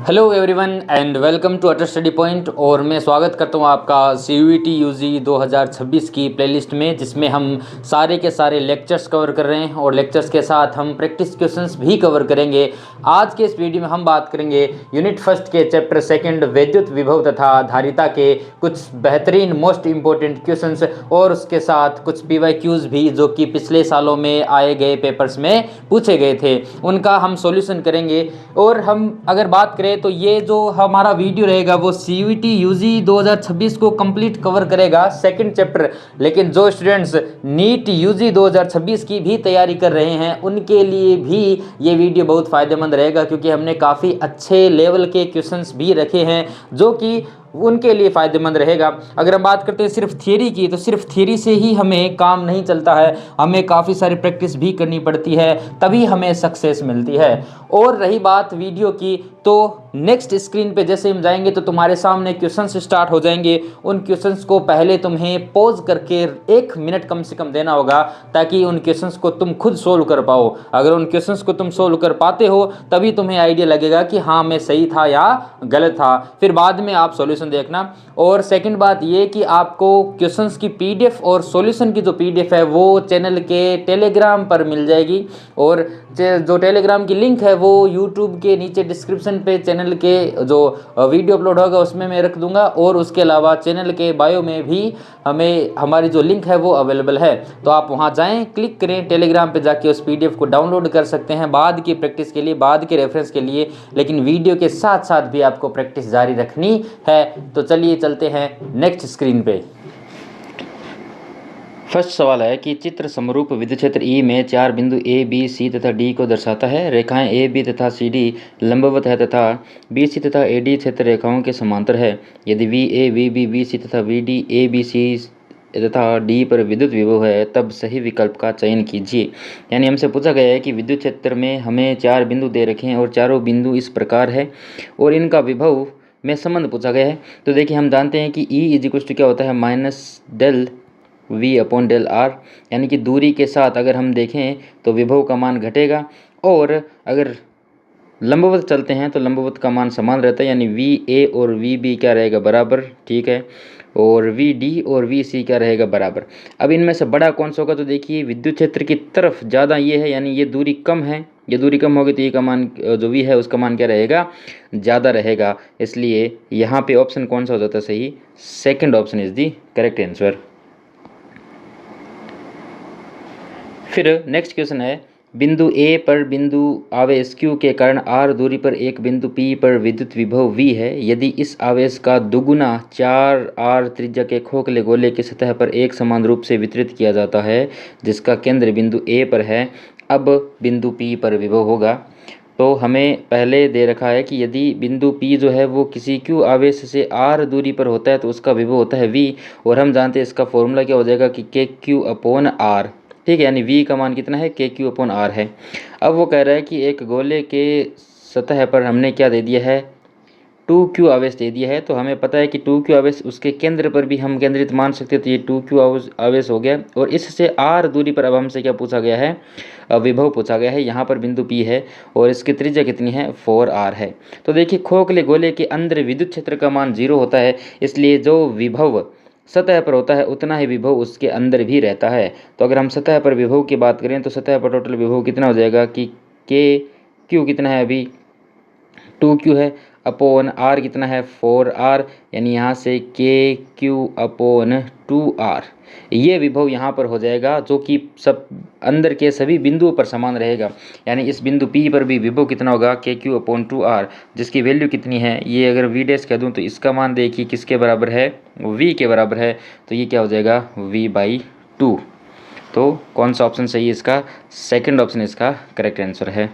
Hello everyone and welcome to Utter Study Point. और मैं स्वागत करता हूं आपका CUET UG 2026 की प्लेलिस्ट में, जिसमें हम सारे के सारे लेक्चर्स कवर कर रहे हैं और लेक्चर्स के साथ हम प्रैक्टिस क्वेश्चंस भी कवर करेंगे। आज के इस वीडियो में हम बात करेंगे यूनिट फर्स्ट के चैप्टर सेकंड विद्युत विभव तथा धारिता के कुछ बेहतरीन मोस्ट इंपॉर्टेंट क्वेश्चंस और उसके साथ कुछ PYQs भी जो कि पिछले सालों में आए गए पेपर्स में पूछे गए थे, उनका हम सॉल्यूशन करेंगे। और हम अगर बात करें तो ये जो हमारा वीडियो रहेगा वो CUET UG 2026 को कंप्लीट कवर करेगा सेकंड चैप्टर। लेकिन जो स्टूडेंट्स नीट UG 2026 की भी तैयारी कर रहे हैं उनके लिए भी ये वीडियो बहुत फ़ायदेमंद रहेगा, क्योंकि हमने काफ़ी अच्छे लेवल के क्वेश्चंस भी रखे हैं जो कि उनके लिए फ़ायदेमंद रहेगा। अगर हम बात करते हैं सिर्फ थियरी की, तो सिर्फ थियरी से ही हमें काम नहीं चलता है, हमें काफ़ी सारी प्रैक्टिस भी करनी पड़ती है, तभी हमें सक्सेस मिलती है। और रही बात वीडियो की, तो नेक्स्ट स्क्रीन पे जैसे हम जाएंगे तो तुम्हारे सामने क्वेश्चंस स्टार्ट हो जाएंगे। उन क्वेश्चंस को पहले तुम्हें पॉज करके 1 मिनट कम से कम देना होगा, ताकि उन क्वेश्चंस को तुम खुद सोल्व कर पाओ। अगर उन क्वेश्चंस को तुम सोल्व कर पाते हो तभी तुम्हें आइडिया लगेगा कि हाँ मैं सही था या गलत था, फिर बाद में आप सॉल्यूशन देखना। और सेकंड बात ये कि आपको क्वेश्चंस की PDF और सॉल्यूशन की जो PDF है वो चैनल के टेलीग्राम पर मिल जाएगी, और जो टेलीग्राम की लिंक है वो यूट्यूब के नीचे डिस्क्रिप्शन पे चैनल के जो वीडियो अपलोड होगा उसमें मैं रख दूंगा, और उसके अलावा चैनल के बायो में भी हमारी जो लिंक है वो अवेलेबल है। तो आप वहां जाएं, क्लिक करें, टेलीग्राम पे जाके उस PDF को डाउनलोड कर सकते हैं बाद की प्रैक्टिस के लिए, बाद के रेफरेंस के लिए। लेकिन वीडियो के साथ साथ भी आपको प्रैक्टिस जारी रखनी है। तो चलिए चलते हैं नेक्स्ट स्क्रीन पे। फर्स्ट सवाल है कि चित्र समरूप विद्युत क्षेत्र E में 4 बिंदु A, B, C तथा D को दर्शाता है। रेखाएं A, B तथा CD लंबवत है तथा BC तथा AD क्षेत्र रेखाओं के समांतर है। यदि VA, VB, VC तथा VD ABC तथा D पर विद्युत विभव है तब सही विकल्प का चयन कीजिए। यानी हमसे पूछा गया है कि विद्युत क्षेत्र में हमें 4 बिंदु दे रखे हैं और चारों बिंदु इस प्रकार है और इनका विभव में संबंध पूछा गया है। तो देखिए हम जानते हैं कि E क्या होता है -del V/del R, यानी कि दूरी के साथ अगर हम देखें तो विभव का मान घटेगा, और अगर लंबवत चलते हैं तो लंबवत का मान समान रहता है, यानी VA और VB क्या रहेगा बराबर, ठीक है, और VD और VC क्या रहेगा बराबर। अब इनमें से बड़ा कौन सा होगा, तो देखिए विद्युत क्षेत्र की तरफ ज़्यादा ये है, यानी ये दूरी कम है, ये दूरी कम होगी तो ये का मान जो V है उसका मान क्या रहेगा, ज़्यादा रहेगा। इसलिए यहाँ पे ऑप्शन कौन सा हो जाता है सही, second option is the correct answer. फिर नेक्स्ट क्वेश्चन है, बिंदु A पर बिंदु आवेश Q के कारण R दूरी पर एक बिंदु P पर विद्युत विभव V है। यदि इस आवेश का दुगुना 4R त्रिज्या के खोखले गोले की सतह पर एक समान रूप से वितरित किया जाता है जिसका केंद्र बिंदु A पर है, अब बिंदु P पर विभव होगा। तो हमें पहले दे रखा है कि यदि बिंदु P जो है वो किसी Q आवेश से R दूरी पर होता है तो उसका विभव होता है V, और हम जानते हैं इसका फॉर्मूला क्या हो जाएगा कि KQ/R, ठीक है, यानी V का मान कितना है, KQ/R है। अब वो कह रहा है कि एक गोले के सतह पर हमने क्या दे दिया है, 2Q आवेश दे दिया है। तो हमें पता है कि 2Q आवेश उसके केंद्र पर भी हम केंद्रित मान सकते हैं, तो ये 2Q आवेश हो गया। और इससे R दूरी पर अब हमसे क्या पूछा गया है, विभव पूछा गया है। यहाँ पर बिंदु P है और इसकी त्रिज्या कितनी है, 4R है। तो देखिए खोखले गोले के अंदर विद्युत क्षेत्र का मान 0 होता है, इसलिए जो विभव सतह पर होता है उतना ही विभव उसके अंदर भी रहता है। तो अगर हम सतह पर विभव की बात करें तो सतह पर टोटल विभव कितना हो जाएगा कि KQ कितना है, अभी 2Q है, अपॉन R कितना है, 4R, यानी यहाँ से KQ/2R ये विभव यहाँ पर हो जाएगा, जो कि सब अंदर के सभी बिंदुओं पर समान रहेगा। यानी इस बिंदु P पर भी विभव कितना होगा, KQ/2R, जिसकी वैल्यू कितनी है, ये अगर V' कह दूँ तो इसका मान देखिए किसके बराबर है, V के बराबर है। तो ये क्या हो जाएगा, V/2। तो कौन सा ऑप्शन सही है इसका, सेकेंड ऑप्शन इसका करेक्ट आंसर है।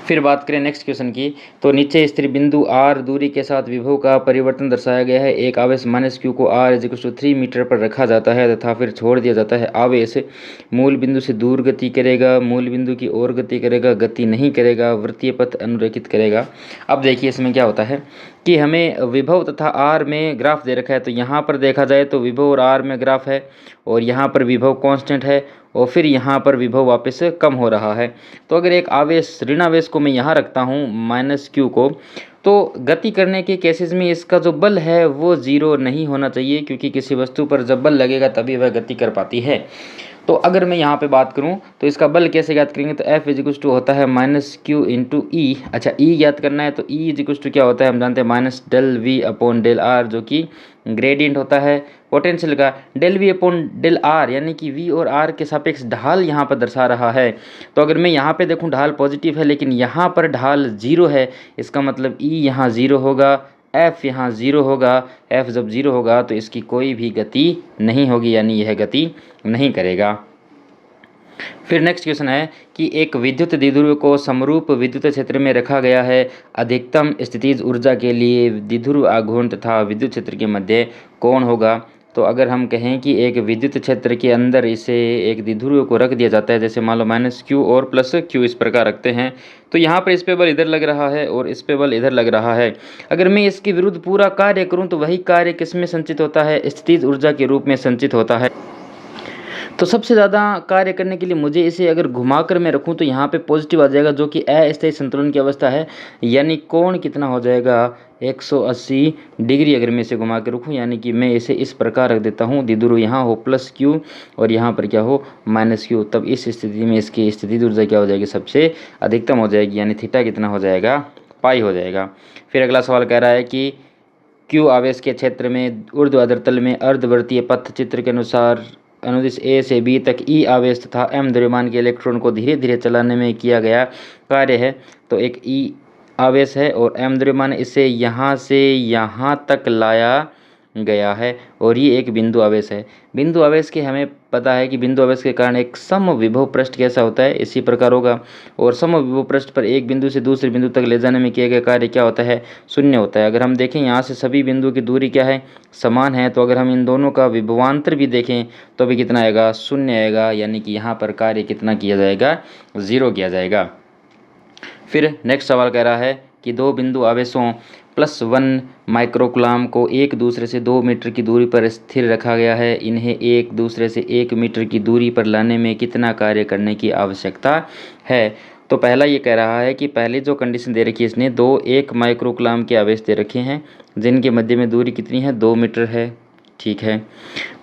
फिर बात करें नेक्स्ट क्वेश्चन की, तो नीचे स्थित बिंदु R दूरी के साथ विभव का परिवर्तन दर्शाया गया है। एक आवेश -Q को R 3 मीटर पर रखा जाता है तथा फिर छोड़ दिया जाता है। आवेश मूल बिंदु से दूर गति करेगा, मूल बिंदु की ओर गति करेगा, गति नहीं करेगा, वृत्तीय पथ अनुरेखित करेगा। अब देखिए इसमें क्या होता है कि हमें विभव तथा आर में ग्राफ दे रखा है। तो यहाँ पर देखा जाए तो विभव और आर में ग्राफ है और यहाँ पर विभव कांस्टेंट है और फिर यहाँ पर विभव वापस कम हो रहा है। तो अगर एक आवेश ऋणावेश को मैं यहाँ रखता हूँ माइनस क्यू को, तो गति करने के केसेस में इसका जो बल है वो ज़ीरो नहीं होना चाहिए, क्योंकि किसी वस्तु पर जब बल लगेगा तभी वह गति कर पाती है। तो अगर मैं यहाँ पे बात करूँ तो इसका बल कैसे ज्ञात करेंगे, तो F इजिक्वल्स टू होता है माइनस क्यू इंटू ई। अच्छा, ई ज्ञात करना है तो ई इजिक्वल्स टू क्या होता है, हम जानते हैं minus del V upon del R, जो कि ग्रेडियंट होता है पोटेंशियल का। Del V upon del R यानी कि वी और आर के सापेक्ष ढाल यहाँ पर दर्शा रहा है। तो अगर मैं यहाँ पे देखूँ ढाल पॉजिटिव है लेकिन यहाँ पर ढाल ज़ीरो है, इसका मतलब ई यहाँ ज़ीरो होगा, F यहाँ ज़ीरो होगा। F जब ज़ीरो होगा तो इसकी कोई भी गति नहीं होगी, यानी यह गति नहीं करेगा। फिर नेक्स्ट क्वेश्चन है कि एक विद्युत द्विध्रुव को समरूप विद्युत क्षेत्र में रखा गया है। अधिकतम स्थितिज ऊर्जा के लिए द्विध्रुव आघूर्ण तथा विद्युत क्षेत्र के मध्य कौन होगा। तो अगर हम कहें कि एक विद्युत क्षेत्र के अंदर इसे एक द्विध्रुव को रख दिया जाता है, जैसे मान लो माइनस क्यू और प्लस क्यू इस प्रकार रखते हैं, तो यहाँ पर इस पे बल इधर लग रहा है और इस पे बल इधर लग रहा है। अगर मैं इसके विरुद्ध पूरा कार्य करूँ तो वही कार्य किस में संचित होता है, स्थितिज ऊर्जा के रूप में संचित होता है। तो सबसे ज़्यादा कार्य करने के लिए मुझे इसे अगर घुमाकर मैं रखूं तो यहाँ पे पॉजिटिव आ जाएगा, जो कि अस्थायी संतुलन की अवस्था है। यानी कोण कितना हो जाएगा, 180 डिग्री अगर मैं इसे घुमा के रखूँ, यानी कि मैं इसे इस प्रकार रख देता हूँ, द्विध्रुव यहाँ हो प्लस क्यू और यहाँ पर क्या हो माइनस क्यू। तब इस स्थिति में इसकी स्थितिज ऊर्जा क्या हो जाएगी, सबसे अधिकतम हो जाएगी, यानी थीटा कितना हो जाएगा, पाई हो जाएगा। फिर अगला सवाल कह रहा है कि क्यू आवेश के क्षेत्र में ऊर्ध्वाधर तल में अर्धवृत्तीय पथ चित्र के अनुसार अनुदिश ए से बी तक ई आवेश तथा एम द्रव्यमान के इलेक्ट्रॉन को धीरे धीरे चलाने में किया गया कार्य है। तो एक ई आवेश है और एम द्रव्यमान इसे यहाँ से यहाँ तक लाया गया है और ये एक बिंदु आवेश है। बिंदु आवेश के हमें पता है कि बिंदु आवेश के कारण एक समविभव पृष्ठ कैसा होता है, इसी प्रकार होगा। और समविभव पृष्ठ पर एक बिंदु से दूसरे बिंदु तक ले जाने में किया गया कार्य क्या होता है, शून्य होता है। अगर हम देखें यहाँ से सभी बिंदु की दूरी क्या है, समान है। तो अगर हम इन दोनों का विभवांतर भी देखें तो भी कितना आएगा, शून्य आएगा, यानी कि यहाँ पर कार्य कितना किया जाएगा, ज़ीरो किया जाएगा। फिर नेक्स्ट सवाल कह रहा है कि दो बिंदु आवेशों +1 माइक्रोकुलाम को एक दूसरे से 2 मीटर की दूरी पर स्थिर रखा गया है। इन्हें एक दूसरे से 1 मीटर की दूरी पर लाने में कितना कार्य करने की आवश्यकता है। तो पहला ये कह रहा है कि पहले जो कंडीशन दे रखी है इसने, 1 माइक्रोकुलाम के आवेश दे रखे हैं जिनके मध्य में दूरी कितनी है, 2 मीटर है, ठीक है।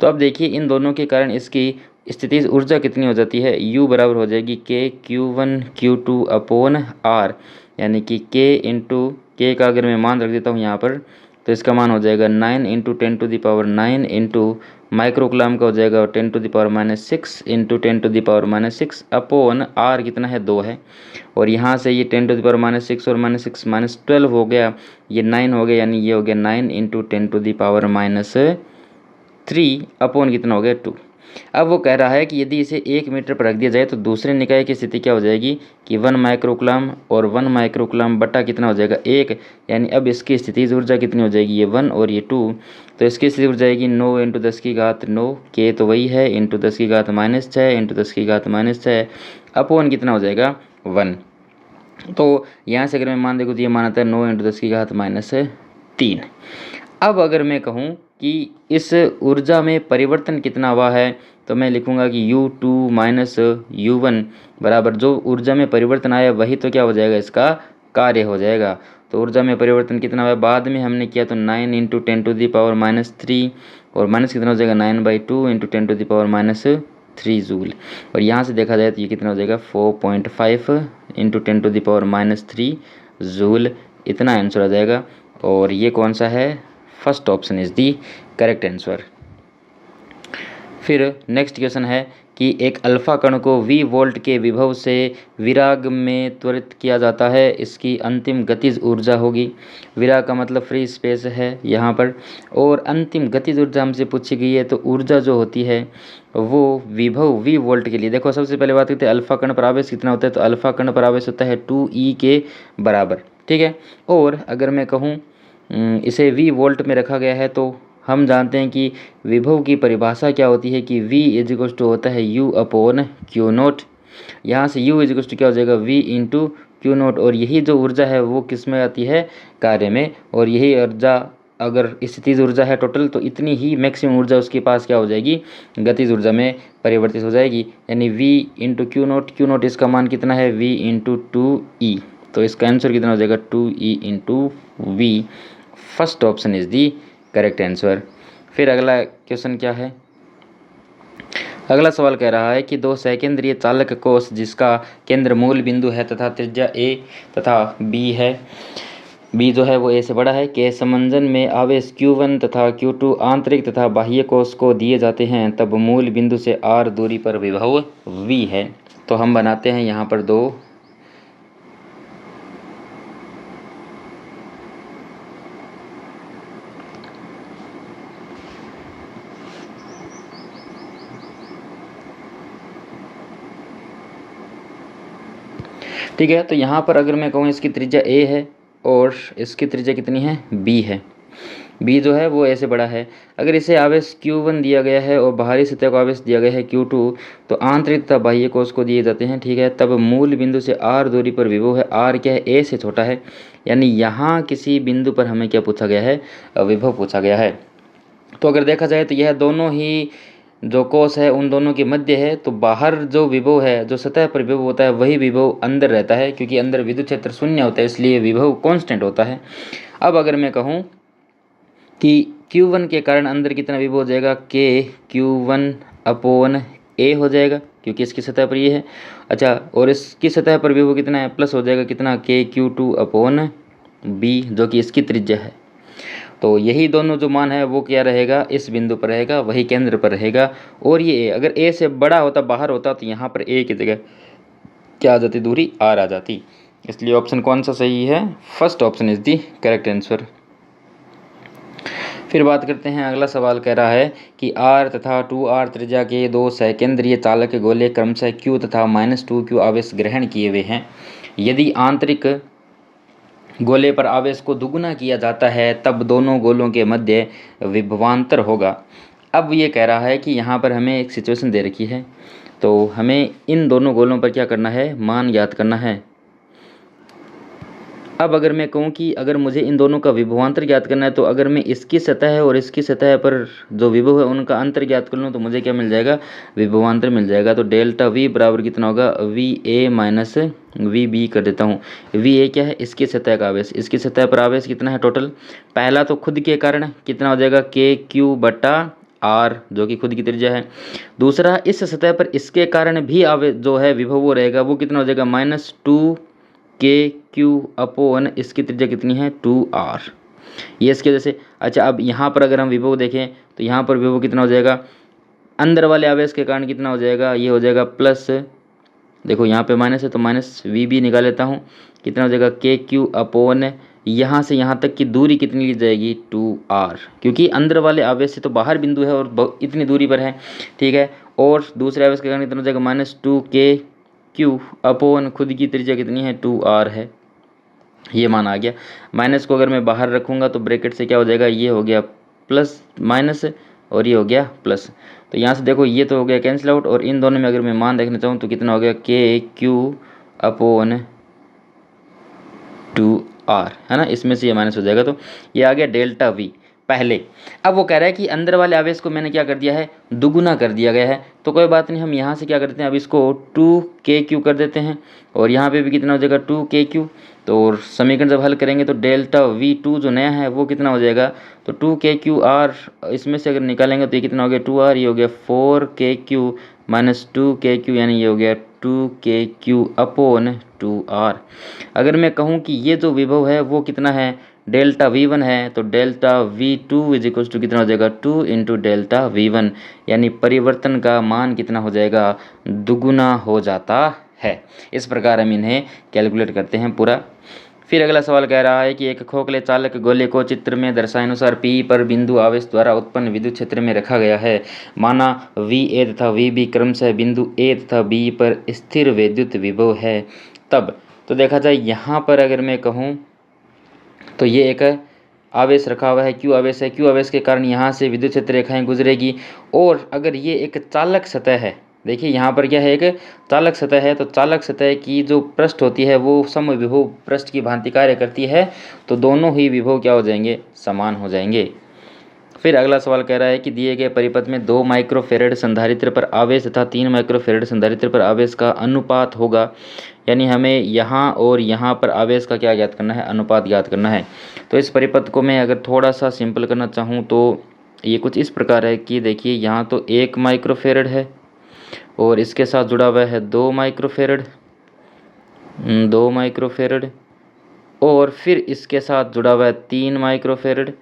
तो अब देखिए इन दोनों के कारण इसकी स्थितिज ऊर्जा कितनी हो जाती है, U बराबर हो जाएगी Q1 Q2 अपॉन R, यानी कि K इंटू K का अगर मैं मान रख देता हूँ यहाँ पर तो इसका मान हो जाएगा 9 इंटू 10⁻9 इंटू माइक्रोकुलाम का हो जाएगा 10⁻6 इंटू 10⁻6 अपॉन R कितना है, 2 है। और यहाँ से ये 10⁻6 और -6 -12 हो गया, ये 9 हो गया, यानी ये हो गया 9 इंटू 10⁻3 अपॉन कितना हो गया, 2। अब वो कह रहा है कि यदि इसे 1 मीटर पर रख दिया जाए तो दूसरे निकाय की स्थिति क्या हो जाएगी कि 1 माइक्रोकुलाम और 1 माइक्रोकुलाम बटा कितना हो जाएगा, 1, यानी अब इसकी स्थितिज ऊर्जा कितनी हो जाएगी, ये 1 और ये 2। तो इसकी स्थिति ऊर्जा जाएगी 9 इंटू 10⁻9, के तो वही है, इंटू 10⁻6 इंटू 10⁻6 अपॉन कितना हो जाएगा, 1। तो यहाँ से अगर मैं मान देखूँ तो ये मान आता है 9 इंटू 10⁻3। अब अगर मैं कहूँ कि इस ऊर्जा में परिवर्तन कितना हुआ है तो मैं लिखूंगा कि U2 माइनस U1 बराबर जो ऊर्जा में परिवर्तन आया वही तो क्या हो जाएगा, इसका कार्य हो जाएगा। तो ऊर्जा में परिवर्तन कितना हुआ बाद में हमने किया तो 9 इंटू 10⁻³ और माइनस कितना हो जाएगा 9/2 इंटू 10⁻³ जूल। और यहाँ से देखा जाए तो ये कितना हो जाएगा 4.5 इंटू 10⁻³ जूल, इतना आंसर आ जाएगा। और ये कौन सा है, first option is the correct answer. फिर नेक्स्ट क्वेश्चन है कि एक अल्फा कण को V वोल्ट के विभव से विराग में त्वरित किया जाता है, इसकी अंतिम गतिज ऊर्जा होगी। विराग का मतलब फ्री स्पेस है यहाँ पर, और अंतिम गतिज ऊर्जा हमसे पूछी गई है। तो ऊर्जा जो होती है वो विभव V वोल्ट के लिए, देखो सबसे पहले बात करते हैं अल्फा कण पर आवेश कितना होता है। तो अल्फा कण पर आवेश होता है 2E के बराबर, ठीक है। और अगर मैं कहूँ इसे V वोल्ट में रखा गया है तो हम जानते हैं कि विभव की परिभाषा क्या होती है कि V इज टू होता है U अपॉन Q0। यहाँ से U इज टू क्या हो जाएगा, V इंटू क्यू नॉट, और यही जो ऊर्जा है वो किस में आती है, कार्य में, और यही ऊर्जा अगर स्थितिज ऊर्जा है टोटल, तो इतनी ही मैक्सिमम ऊर्जा उसके पास क्या हो जाएगी, गतिज ऊर्जा में परिवर्तित हो जाएगी, यानी V इंटू क्यू नॉट इसका मान कितना है, V इंटू 2E। तो इसका आंसर कितना हो जाएगा, 2E into V। First option is the correct answer. फिर अगला क्वेश्चन क्या है, अगला सवाल कह रहा है कि दो सकेंद्रीय चालक कोष जिसका केंद्र मूल बिंदु है तथा त्रिज्या A तथा B है, B जो है वो A से बड़ा है, के समंजन में आवेश Q1 तथा Q2 आंतरिक तथा बाह्य कोष को दिए जाते हैं, तब मूल बिंदु से R दूरी पर विभव V है। तो हम बनाते हैं यहाँ पर दो ठीक है। तो यहाँ पर अगर मैं कहूँ इसकी त्रिज्या A है और इसकी त्रिज्या कितनी है, B है, B जो है वो A से बड़ा है। अगर इसे आवेश Q1 दिया गया है और बाहरी सतह को आवेश दिया गया है Q2, तो आंतरिक तथा बाह्य कोष को दिए जाते हैं, ठीक है। तब मूल बिंदु से R दूरी पर विभव है, R क्या है, A से छोटा है, यानी यहाँ किसी बिंदु पर हमें क्या पूछा गया है, विभव पूछा गया है। तो अगर देखा जाए तो यह दोनों ही जो कोष है उन दोनों के मध्य है, तो बाहर जो विभव है, जो सतह पर विभव होता है, वही विभव अंदर रहता है, क्योंकि अंदर विद्युत क्षेत्र शून्य होता है, इसलिए विभव कांस्टेंट होता है। अब अगर मैं कहूँ कि Q1 के कारण अंदर कितना विभव हो जाएगा, के Q1 अपॉन A हो जाएगा, क्योंकि इसकी सतह पर ये है। अच्छा, और इसकी सतह पर विभव कितना है, प्लस हो जाएगा कितना, के Q2 अपॉन B, जो कि इसकी त्रिज्या है। तो यही दोनों जो मान है वो क्या रहेगा, इस बिंदु पर रहेगा, वही केंद्र पर रहेगा। और ये अगर A से बड़ा होता, बाहर होता, तो यहाँ पर A की जगह क्या आ जाती, दूरी R आ जाती। इसलिए ऑप्शन कौन सा सही है, first option is the correct answer. फिर बात करते हैं, अगला सवाल कह रहा है कि R तथा 2R त्रिज्या के दो सकेंद्रीय चालक गोले क्रमशः Q तथा -2Q आवेश ग्रहण किए हुए हैं। यदि आंतरिक गोले पर आवेश को दुगुना किया जाता है, तब दोनों गोलों के मध्य विभवांतर होगा। अब ये कह रहा है कि यहाँ पर हमें एक सिचुएशन दे रखी है, तो हमें इन दोनों गोलों पर क्या करना है, मान ज्ञात करना है। अब अगर मैं कहूँ कि अगर मुझे इन दोनों का विभवांतर ज्ञात करना है, तो अगर मैं इसकी सतह और इसकी सतह पर जो विभव है उनका अंतर ज्ञात कर लूँ, तो मुझे क्या मिल जाएगा, विभवांतर मिल जाएगा। तो डेल्टा V बराबर कितना होगा, VA माइनस VB कर देता हूँ। VA क्या है, इसकी सतह का आवेश, इसकी सतह पर आवेश कितना है टोटल, पहला तो खुद के कारण कितना हो जाएगा, KQ बटा R, जो कि खुद की त्रिज्या है। दूसरा, इस सतह पर इसके कारण भी आवेश जो है विभव वो रहेगा, वो कितना हो जाएगा, -2 KQ अपॉन इसकी त्रिज्या कितनी है, 2R, ये इसके वजह से। अच्छा, अब यहाँ पर अगर हम विभव देखें तो यहाँ पर विभव कितना हो जाएगा, अंदर वाले आवेश के कारण कितना हो जाएगा, ये हो जाएगा प्लस, देखो यहाँ पे माइनस है तो माइनस VB निकाल लेता हूँ, कितना हो जाएगा, KQ अपॉन यहाँ से यहाँ तक की दूरी कितनी ली जाएगी, 2R, क्योंकि अंदर वाले आवेश से तो बाहर बिंदु है और इतनी दूरी पर है, ठीक है। और दूसरे आवेश के कारण कितना हो जाएगा, -2 KQ अपॉन खुद की त्रिज्या कितनी है, 2R है, ये मान आ गया। माइनस को अगर मैं बाहर रखूँगा तो ब्रैकेट से क्या हो जाएगा, ये हो गया प्लस माइनस और ये हो गया प्लस। तो यहाँ से देखो ये तो हो गया कैंसिल आउट, और इन दोनों में अगर मैं मान देखना चाहूँ तो कितना हो गया, KQ अपॉन 2R, है ना, इसमें से ये माइनस हो जाएगा, तो ये आ गया डेल्टा V पहले। अब वो कह रहा है कि अंदर वाले आवेश को मैंने क्या कर दिया है, दुगुना कर दिया गया है, तो कोई बात नहीं, हम यहाँ से क्या करते हैं, अब इसको 2KQ कर देते हैं, और यहाँ पे भी कितना हो जाएगा, 2KQ। तो समीकरण जब हल करेंगे तो डेल्टा V2 जो नया है वो कितना हो जाएगा, तो 2KQR, इसमें से अगर निकालेंगे तो ये कितना हो गया, 2R, ये हो गया 4KQ माइनस 2KQ, यानी ये हो गया 2KQ अपॉन 2R। अगर मैं कहूँ कि ये जो विभव है वो कितना है, डेल्टा V1 है, तो delta V2 is equal to कितना हो जाएगा, 2 इंटू डेल्टा V1, यानी परिवर्तन का मान कितना हो जाएगा, दुगुना हो जाता है। इस प्रकार हम इन्हें कैलकुलेट करते हैं पूरा। फिर अगला सवाल कह रहा है कि एक खोखले चालक गोले को चित्र में दर्शाए अनुसार P पर बिंदु आवेश द्वारा उत्पन्न विद्युत क्षेत्र में रखा गया है। माना VA तथा VB क्रमशः बिंदु A तथा B पर स्थिर विद्युत विभव है। तब तो देखा जाए यहाँ पर अगर मैं कहूँ तो ये एक आवेश रखा हुआ है, Q आवेश है, Q आवेश के कारण यहाँ से विद्युत क्षेत्र रेखाएं गुजरेगी, और अगर ये एक चालक सतह है, देखिए यहाँ पर क्या है, एक चालक सतह है, तो चालक सतह की जो पृष्ठ होती है वो समविभव पृष्ठ की भांति कार्य करती है, तो दोनों ही विभव क्या हो जाएंगे, समान हो जाएंगे। फिर अगला सवाल कह रहा है कि दिए गए परिपथ में 2 माइक्रोफेरेड संधारित्र पर आवेश तथा 3 माइक्रोफेरेड संधारित्र पर आवेश का अनुपात होगा, यानी हमें यहाँ और यहाँ पर आवेश का क्या ज्ञात करना है, अनुपात ज्ञात करना है। तो इस परिपथ को मैं अगर थोड़ा सा सिंपल करना चाहूँ तो ये कुछ इस प्रकार है कि देखिए यहाँ तो 1 माइक्रोफेरेड है और इसके साथ जुड़ा हुआ है 2 माइक्रोफेरेड, 2 माइक्रोफेरेड, और फिर इसके साथ जुड़ा हुआ है 3 माइक्रोफेरेड,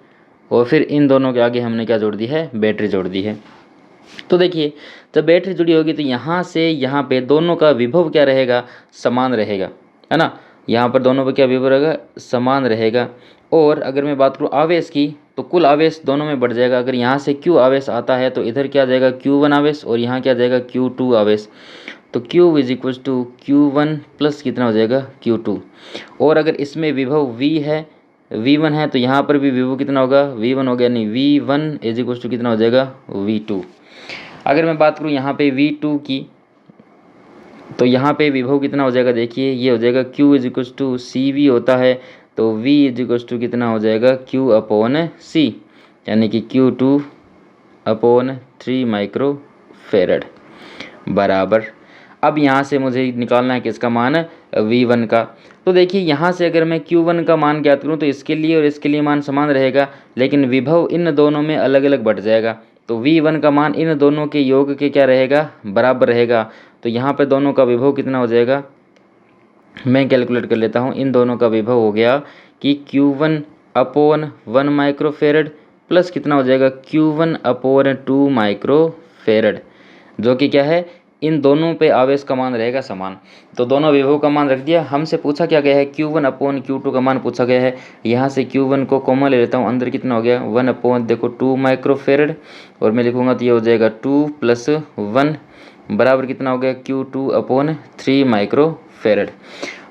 और फिर इन दोनों के आगे हमने क्या जोड़ दी है, बैटरी जोड़ दी है। तो देखिए जब बैटरी जुड़ी होगी तो यहाँ से यहाँ पे दोनों का विभव क्या रहेगा, समान रहेगा, है ना। यहाँ पर दोनों पे क्या विभव रहेगा, समान रहेगा। और अगर मैं बात करूँ आवेश की, तो कुल आवेश दोनों में बढ़ जाएगा। अगर यहाँ से Q आवेश आता है तो इधर क्या जाएगा, Q1 आवेश, और यहाँ क्या जाएगा, Q2 आवेश। तो Q is equal to Q1 plus कितना हो जाएगा, Q2। और अगर इसमें विभव V है, V1 है, तो यहाँ पर भी विभव कितना होगा, V1 हो गया, यानी V1 इज इक्वल टू कितना हो जाएगा, V2। अगर मैं बात करूँ यहाँ पे V2 की, तो यहाँ पे विभव कितना हो जाएगा, देखिए ये हो जाएगा Q is equal to CV होता है, तो V इज इक्वल टू कितना हो जाएगा, Q अपॉन C, यानी कि Q2 अपॉन 3 माइक्रोफेरेड बराबर। अब यहाँ से मुझे निकालना है किसका मान, V1 का। तो देखिए यहाँ से अगर मैं Q1 का मान ज्ञात करूँ तो इसके लिए और इसके लिए मान समान रहेगा, लेकिन विभव इन दोनों में अलग अलग बढ़ जाएगा। तो V1 का मान इन दोनों के योग के क्या रहेगा, बराबर रहेगा। तो यहाँ पे दोनों का विभव कितना हो जाएगा, मैं कैलकुलेट कर लेता हूँ। इन दोनों का विभव हो गया कि Q1 अपॉन 1 माइक्रोफेरेड प्लस कितना हो जाएगा, Q1 अपॉन 2 माइक्रोफेरेड, जो कि क्या है, इन दोनों पे आवेश का मान रहेगा समान। तो दोनों विभव का मान रख दिया। हमसे पूछा क्या गया है, Q1 अपॉन Q2 का मान पूछा गया है। यहाँ से Q1 को कॉमन ले लेता हूँ, अंदर कितना हो गया, 1 अपॉन देखो 2 माइक्रोफेरेड, और मैं लिखूँगा तो ये हो जाएगा 2 प्लस 1 बराबर कितना हो गया, Q2 अपॉन 3 माइक्रोफेरेड।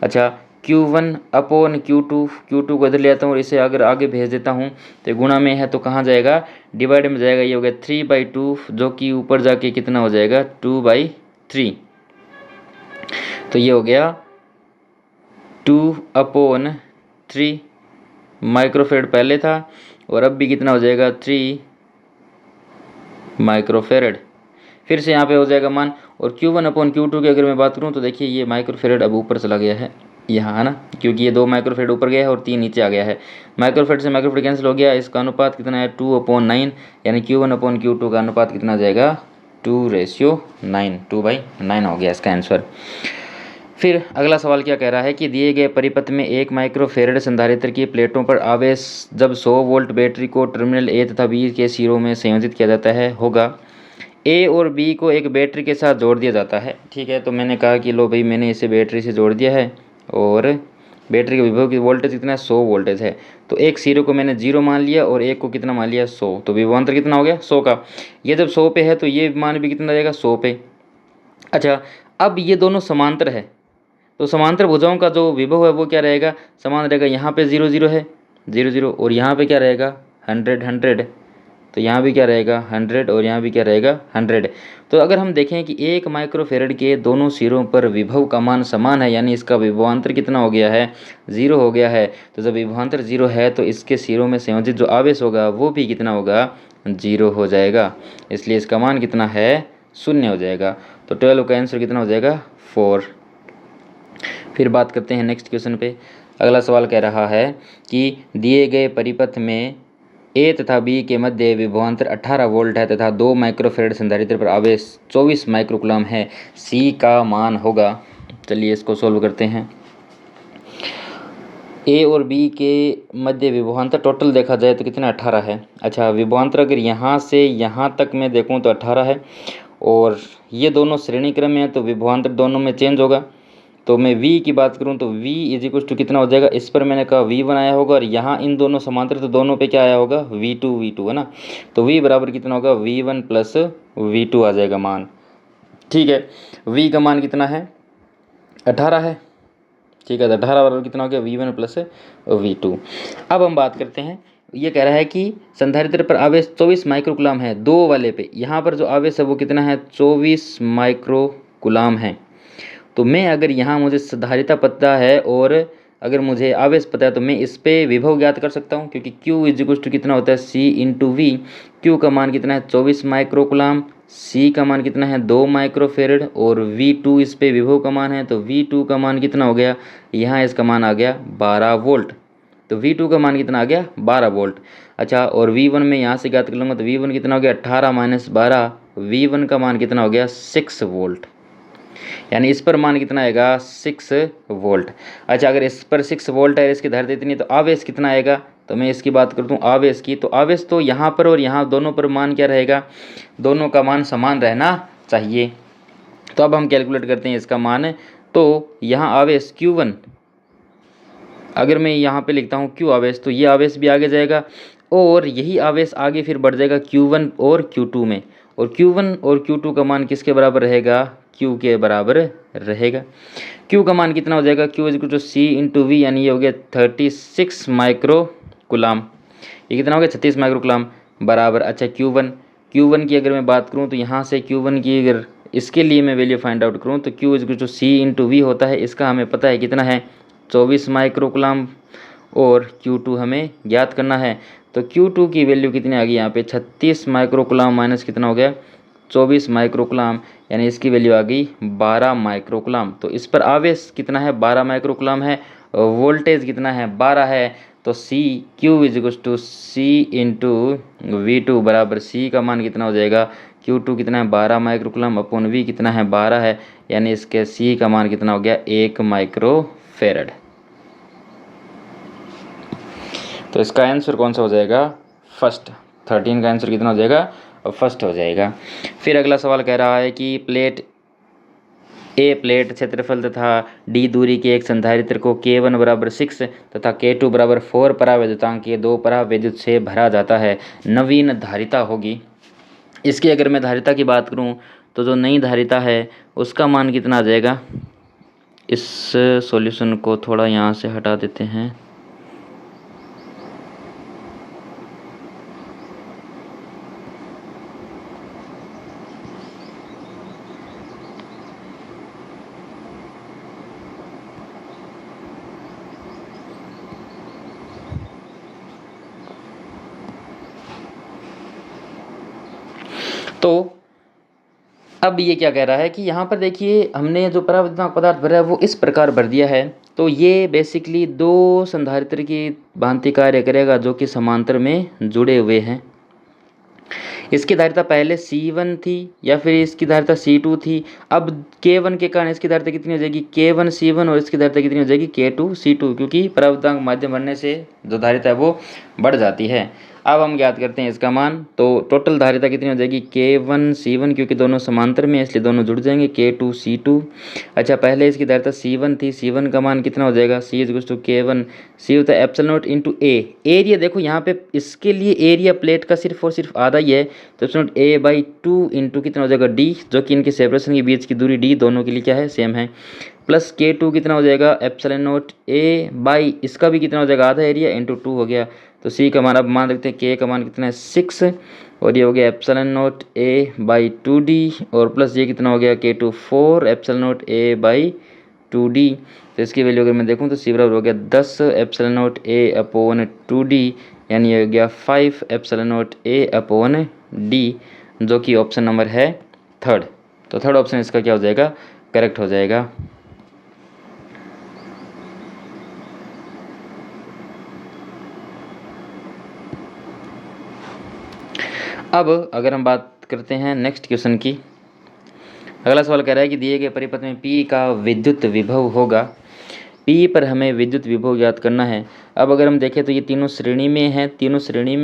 अच्छा Q1 अपॉन Q2 को इधर ले आता हूँ और इसे अगर आगे भेज देता हूँ तो गुणा में है तो कहाँ जाएगा, डिवाइड में जाएगा। ये हो गया 3/2, जो कि ऊपर जाके कितना हो जाएगा, 2/3। तो ये हो गया 2/3 माइक्रोफेरेड पहले था, और अब भी कितना हो जाएगा, 3 माइक्रोफेरेड। फिर से यहाँ पे हो जाएगा मान। और Q1 अपॉन Q2 की अगर मैं बात करूँ तो देखिए ये माइक्रोफेरेड अब ऊपर चला गया है यहाँ, है ना, क्योंकि ये 2 माइक्रोफेरेड ऊपर गया है और 3 नीचे आ गया है। माइक्रोफेरेड से माइक्रोफेरेड कैंसिल हो गया। इसका अनुपात कितना है, 2/9, यानी Q1 अपॉन Q2 का अनुपात कितना आ जाएगा, 2:9, 2/9 हो गया इसका आंसर। फिर अगला सवाल क्या कह रहा है कि दिए गए परिपथ में 1 माइक्रोफेरेड संधारित्र की प्लेटों पर आवेश जब 100 वोल्ट बैटरी को टर्मिनल A तथा B के सिरों में संयोजित किया जाता है होगा। A और B को एक बैटरी के साथ जोड़ दिया जाता है, ठीक है। तो मैंने कहा कि लो भाई मैंने इसे बैटरी से जोड़ दिया है, और बैटरी के विभव की वोल्टेज कितना है, 100 वोल्टेज है। तो एक सिरे को मैंने 0 मान लिया और एक को कितना मान लिया, 100। तो विभवांतर कितना हो गया, 100 का। ये जब 100 पे है तो ये मान भी कितना रहेगा, 100 पे। अच्छा अब ये दोनों समांतर है, तो समांतर भुजाओं का जो विभव है वो क्या रहेगा, समान रहेगा। यहाँ पे 0 0 है, 0 0, और यहाँ पे क्या रहेगा, 100 100। तो यहाँ भी क्या रहेगा, 100, और यहाँ भी क्या रहेगा, 100। तो अगर हम देखें कि 1 माइक्रोफेरेड के दोनों सिरों पर विभव का मान समान है, यानी इसका विभवांतर कितना हो गया है, 0 हो गया है। तो जब विभवांतर 0 है तो इसके सिरों में संयोजित जो आवेश होगा वो भी कितना होगा, 0 हो जाएगा। इसलिए इसका मान कितना है, 0 हो जाएगा। तो 12 का आंसर कितना हो जाएगा, 4। फिर बात करते हैं नेक्स्ट क्वेश्चन पे। अगला सवाल कह रहा है कि दिए गए परिपथ में A तथा B के मध्य विभवांतर 18 वोल्ट है तथा 2 माइक्रोफेरेड संधारित्र पर आवेश 24 माइक्रोकूलम है, C का मान होगा। चलिए इसको सोल्व करते हैं। A और B के मध्य विभवांतर टोटल देखा जाए तो कितना, 18 है। अच्छा विभवांतर अगर यहाँ से यहाँ तक मैं देखूँ तो 18 है, और ये दोनों श्रेणी क्रम में है तो विभवांतर दोनों में चेंज होगा। तो मैं V की बात करूं तो V इज इक्वल टू कितना हो जाएगा, इस पर मैंने कहा V1 आया होगा, और यहाँ इन दोनों समांतर तो दोनों पे क्या आया होगा, V2 है ना। तो V बराबर कितना होगा, V1 प्लस V2 आ जाएगा मान, ठीक है। V का मान कितना है, 18 है, ठीक है। तो 18 बराबर कितना हो गया, V1 प्लस V2। अब हम बात करते हैं ये कह रहा है कि संधारित्र पर आवेश 24 माइक्रोकुलाम है, 2 वाले पे यहाँ पर जो आवेश है वो कितना है, 24 माइक्रोकुलाम है। तो मैं अगर यहाँ मुझे संधारिता पता है और अगर मुझे आवेश पता है तो मैं इस पे विभव ज्ञात कर सकता हूँ, क्योंकि Q इज इक्वल टू कितना होता है, C इंटू वी। Q का मान कितना है, 24 माइक्रोकुलाम, C का मान कितना है, 2 माइक्रोफेरेड, और V2 इस पे विभव का मान है, तो V2 का मान कितना हो गया, यहाँ इसका मान आ गया 12 वोल्ट। तो V2 का मान कितना आ गया, 12 वोल्ट। अच्छा, और V1 में यहाँ से ज्ञात कर लूँगा तो V1 कितना हो गया, 18 माइनस 12, V1 का मान कितना हो गया, 6 वोल्ट। यानी इस पर मान कितना आएगा, 6 वोल्ट। अच्छा, अगर इस पर 6 वोल्ट है, इसकी धारिता इतनी, तो आवेश कितना आएगा, तो मैं इसकी बात करता हूँ आवेश की। तो आवेश तो यहाँ पर और यहाँ दोनों पर मान क्या रहेगा, दोनों का मान समान रहना चाहिए। तो अब हम कैलकुलेट करते हैं इसका मान। तो यहाँ आवेश Q1, अगर मैं यहाँ पे लिखता हूँ Q आवेश, तो ये आवेश भी आगे जाएगा और यही आवेश आगे फिर बढ़ जाएगा Q1 और Q2 में, और Q1 और Q2 का मान किसके बराबर रहेगा, Q के बराबर रहेगा। Q का मान कितना हो जाएगा, Q is equal to C into V, यानी ये हो गया 36 माइक्रोकुलाम। ये कितना हो गया, 36 माइक्रोकुलाम बराबर। अच्छा, Q1 की अगर मैं बात करूँ तो यहाँ से Q1 की अगर इसके लिए मैं वैल्यू फाइंड आउट करूँ तो Q is equal to C into V होता है। इसका हमें पता है कितना है, 24 माइक्रोकुलाम, और Q2 हमें ज्ञात करना है। तो Q2 की वैल्यू कितनी आ गई यहाँ पे, 36 माइक्रोकुलाम माइनस कितना हो गया, 24 माइक्रोकुलाम, यानी इसकी वैल्यू आ गई 12 माइक्रोकुलाम। तो इस पर आवेश कितना है, 12 माइक्रोकुलाम है, वोल्टेज कितना है, 12 है। तो Q is equal to C into V2 बराबर C का मान कितना हो जाएगा, Q2 कितना है, 12 माइक्रोकुलाम अपॉन V कितना है, 12 है, यानी इसके C का मान कितना हो गया, 1 माइक्रोफेरेड। तो इसका आंसर कौन सा हो जाएगा, फर्स्ट। 13 का आंसर कितना हो जाएगा, फर्स्ट हो जाएगा। फिर अगला सवाल कह रहा है कि प्लेट क्षेत्रफल तथा D दूरी के एक संधारित्र को K1 बराबर 6 तथा K2 बराबर 4 परावैद्युतांक के 2 परावैद्युत से भरा जाता है, नवीन धारिता होगी। इसकी अगर मैं धारिता की बात करूं तो जो नई धारिता है उसका मान कितना आ जाएगा। इस सॉल्यूशन को थोड़ा यहाँ से हटा देते हैं। तो अब ये क्या कह रहा है कि यहाँ पर देखिए, हमने जो परावैद्युतांक पदार्थ भरा है वो इस प्रकार भर दिया है। तो ये बेसिकली 2 संधारित्र की भांति कार्य करेगा जो कि समांतर में जुड़े हुए हैं। इसकी धारिता पहले C1 थी या फिर इसकी धारिता C2 थी। अब K1 के कारण इसकी धारिता कितनी हो जाएगी, K1 C1, और इसकी धारिता कितनी हो जाएगी, K2 C2, क्योंकि परावैद्युतांक माध्यम बनने से जो धारिता है वो बढ़ जाती है। अब हम ज्ञात करते हैं इसका मान। तो टोटल धारिता कितनी हो जाएगी, K1 C1, क्योंकि दोनों समांतर में है इसलिए दोनों जुड़ जाएंगे, K2 C2। अच्छा, पहले इसकी धारिता C1 थी, C1 का मान कितना हो जाएगा, C is equal to K1, C होता है epsilon naught into A. Area देखो यहाँ पे इसके लिए एरिया प्लेट का सिर्फ और सिर्फ आधा ही है, तो epsilon not A by 2 into कितना हो जाएगा D, जो कि इनके सेपरेशन के बीच की दूरी D दोनों के लिए क्या है, सेम है, प्लस K2 कितना हो जाएगा, एप्सिलॉन नॉट A बाई इसका भी कितना हो जाएगा, आधा एरिया इंटू 2 हो गया। तो C का मान अब मान रखते हैं, K का मान कितना है 6, और ये हो गया epsilon not A by 2D, और प्लस ये कितना हो गया K2 4 epsilon not A by 2D। तो इसकी वैल्यू अगर मैं देखूँ तो C बराबर हो गया 10 epsilon not A upon 2D, यानी ये हो गया 5 epsilon not A upon D, जो कि ऑप्शन नंबर है थर्ड। तो थर्ड ऑप्शन इसका क्या हो जाएगा, करेक्ट हो जाएगा। अब अगर हम बात करते हैं नेक्स्ट क्वेश्चन की, अगला सवाल कह रहा है कि दिए गए परिपथ में P का विद्युत विभव होगा। P पर हमें विद्युत विभव ज्ञात करना है। अब अगर हम देखें तो ये तीनों श्रेणी में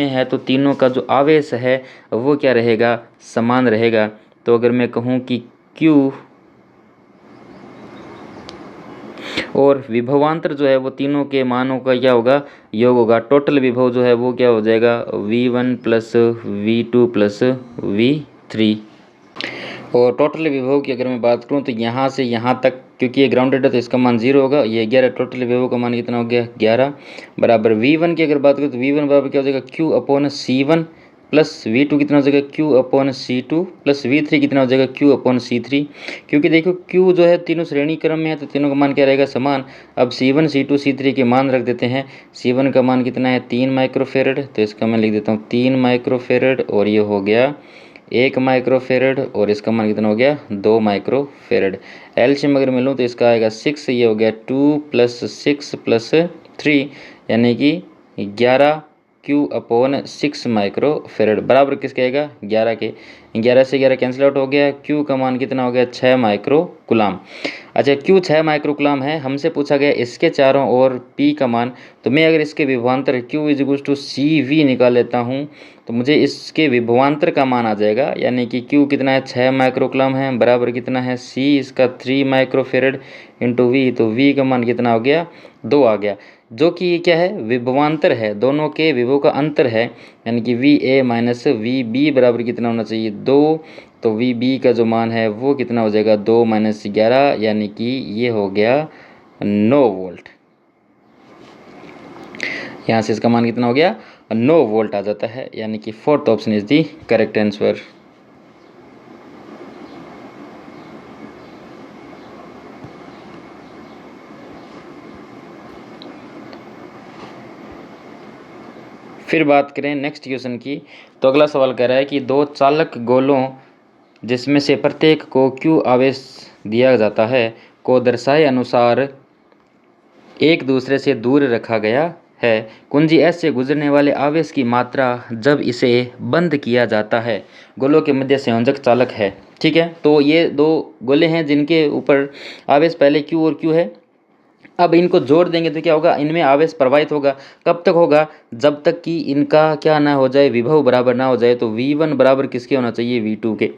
है, तो तीनों का जो आवेश है वो क्या रहेगा, समान रहेगा। तो अगर मैं कहूँ कि Q और विभवांतर जो है वो तीनों के मानों का क्या होगा, योग होगा। टोटल विभव जो है वो क्या हो जाएगा, V1 plus V2 plus V3। और टोटल विभव की अगर मैं बात करूं तो यहाँ से यहाँ तक क्योंकि ये ग्राउंडेड है तो इसका मान 0 होगा। ये 11 टोटल विभव का मान कितना हो गया 11 बराबर V1 की अगर बात करें तो V1 बराबर क्या हो जाएगा Q/C1 प्लस V2 कितना हो जाएगा Q/C2 प्लस V3 कितना हो जाएगा Q/C3। क्योंकि देखो Q जो है तीनों श्रेणी क्रम में है तो तीनों का मान क्या रहेगा समान। अब C1 C2 C3 के मान रख देते हैं। C1 का मान कितना है 3 माइक्रोफेरेड, तो इसका मैं लिख देता हूँ 3 माइक्रोफेरेड, और ये हो गया 1 माइक्रोफेरेड, और इसका मान कितना हो गया 2 माइक्रोफेरेड। एलसीएम अगर मैं लूँ तो इसका आएगा 6, ये हो गया 2 + 6 + 3 यानी कि 11 Q/6 माइक्रोफेरेड बराबर किसके आएगा 11 के। 11 से 11 कैंसिल आउट हो गया। Q का मान कितना हो गया 6 माइक्रोकुलाम। अच्छा Q 6 माइक्रोकुलाम है, हमसे पूछा गया इसके चारों ओर P का मान। तो मैं अगर इसके विभवांतर Q = CV निकाल लेता हूँ तो मुझे इसके विभवांतर का मान आ जाएगा, यानी कि Q कितना है 6 माइक्रोकुलाम है बराबर कितना है C इसका 3 माइक्रोफेरेड इंटू V, तो V का मान कितना हो गया 2 आ गया, जो कि क्या है विभवांतर है, दोनों के विभव का अंतर है, यानी कि VA - VB बराबर कितना होना चाहिए 2। तो VB का जो मान है वो कितना हो जाएगा 2 - 11, यानी कि ये हो गया 9 वोल्ट। यहाँ से इसका मान कितना हो गया 9 वोल्ट आ जाता है, यानी कि 4th option is the correct answer. फिर बात करें नेक्स्ट क्वेश्चन की, तो अगला सवाल कह रहा है कि 2 चालक गोलों जिसमें से प्रत्येक को Q आवेश दिया जाता है को दर्शाए अनुसार एक दूसरे से दूर रखा गया है। कुंजी S से गुजरने वाले आवेश की मात्रा जब इसे बंद किया जाता है गोलों के मध्य संयोजक चालक है। ठीक है, तो ये 2 गोले हैं जिनके ऊपर आवेश पहले Q और Q है। अब इनको जोड़ देंगे तो क्या होगा, इनमें आवेश प्रवाहित होगा। कब तक होगा, जब तक कि इनका क्या ना हो जाए, विभव बराबर ना हो जाए। तो V1 बराबर किसके होना चाहिए V2 के।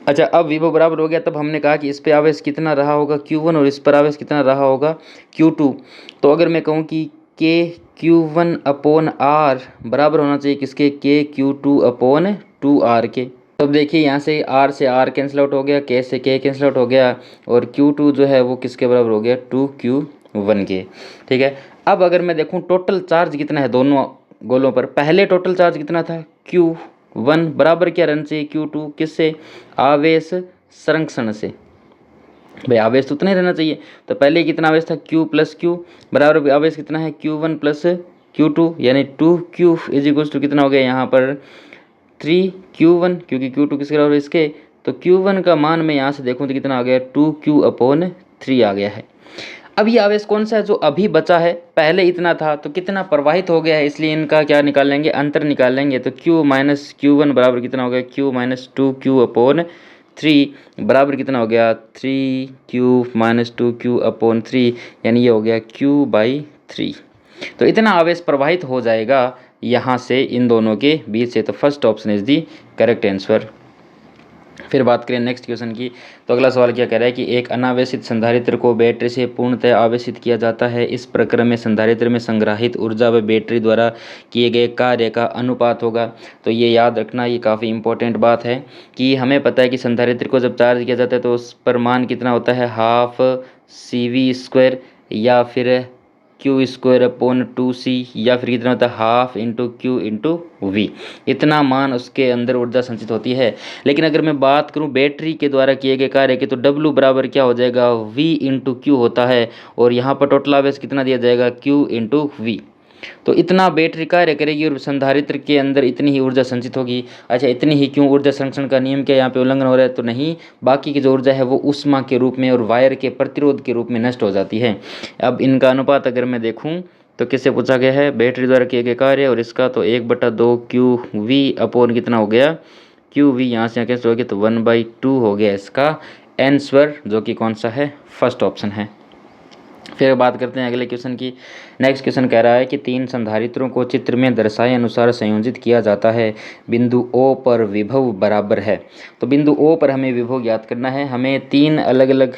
अच्छा, अब विभव बराबर हो गया, तब हमने कहा कि इस पे आवेश कितना रहा होगा Q1 और इस पर आवेश कितना रहा होगा Q2। तो अगर मैं कहूँ कि KQ1/R बराबर होना चाहिए किसके KQ2/2R के। तब देखिए यहाँ से R से R कैंसिल आउट हो गया, K से K कैंसिल आउट हो गया, और Q2 जो है वो किसके बराबर हो गया 2Q1 के। ठीक है, अब अगर मैं देखूँ टोटल चार्ज कितना है दोनों गोलों पर, पहले टोटल चार्ज कितना था Q1 बराबर क्या रहना चाहिए Q2 किससे, आवेश संरक्षण से। भाई आवेश तो उतना ही रहना चाहिए, तो पहले कितना आवेश था Q + Q बराबर आवेश कितना है Q1 + Q2, यानी 2Q = कितना हो गया यहाँ पर 3Q1, क्योंकि Q2 किसके बराबर इसके। तो Q1 का मान मैं यहाँ से देखूँ तो कितना आ गया 2Q/3 आ गया है। अब ये आवेश कौन सा है जो अभी बचा है, पहले इतना था तो कितना प्रवाहित हो गया है, इसलिए इनका क्या निकाल लेंगे अंतर निकाल लेंगे। तो Q - Q1 बराबर कितना हो गया Q - 2Q/3 बराबर कितना हो गया 3Q - 2Q/3, यानी ये हो गया Q/3। तो इतना आवेश प्रवाहित हो जाएगा यहाँ से इन दोनों के बीच से। तो first option is the correct answer. फिर बात करें नेक्स्ट क्वेश्चन की, तो अगला सवाल क्या कह रहा है कि एक अनावेशित संधारित्र को बैटरी से पूर्णतः आवेशित किया जाता है। इस प्रक्रम में संधारित्र में संग्रहित ऊर्जा व बैटरी द्वारा किए गए कार्य का अनुपात होगा। तो ये याद रखना, ये काफ़ी इंपॉर्टेंट बात है कि हमें पता है कि संधारित्र को जब चार्ज किया जाता है तो उस पर मान कितना होता है 1/2 CV² या फिर Q²/2C, या फिर कितना होता है 1/2 × Q × V। इतना मान उसके अंदर ऊर्जा संचित होती है। लेकिन अगर मैं बात करूं बैटरी के द्वारा किए गए कार्य की, तो W बराबर क्या हो जाएगा V × Q होता है, और यहाँ पर टोटल आवेश कितना दिया जाएगा Q × V। तो इतना बैटरी कार्य करेगी और संधारित्र के अंदर इतनी ही ऊर्जा संचित होगी। अच्छा, इतनी ही क्यों, ऊर्जा संरक्षण का नियम क्या यहाँ पे उल्लंघन हो रहा है? तो नहीं, बाकी की जो ऊर्जा है वो ऊष्मा के रूप में और वायर के प्रतिरोध के रूप में नष्ट हो जाती है। अब इनका अनुपात अगर मैं देखूँ तो किससे पूछा गया है, बैटरी द्वारा किए गए कार्य और इसका, तो 1/2 QV/ कितना हो गया QV, यहाँ से कैसे हो गया तो 1/2 हो गया इसका आंसर, जो कि कौन सा है फर्स्ट ऑप्शन है। फिर बात करते हैं अगले क्वेश्चन की। नेक्स्ट क्वेश्चन कह रहा है कि 3 संधारित्रों को चित्र में दर्शाए अनुसार संयोजित किया जाता है। बिंदु O पर विभव बराबर है। तो बिंदु O पर हमें विभव ज्ञात करना है। हमें 3 अलग अलग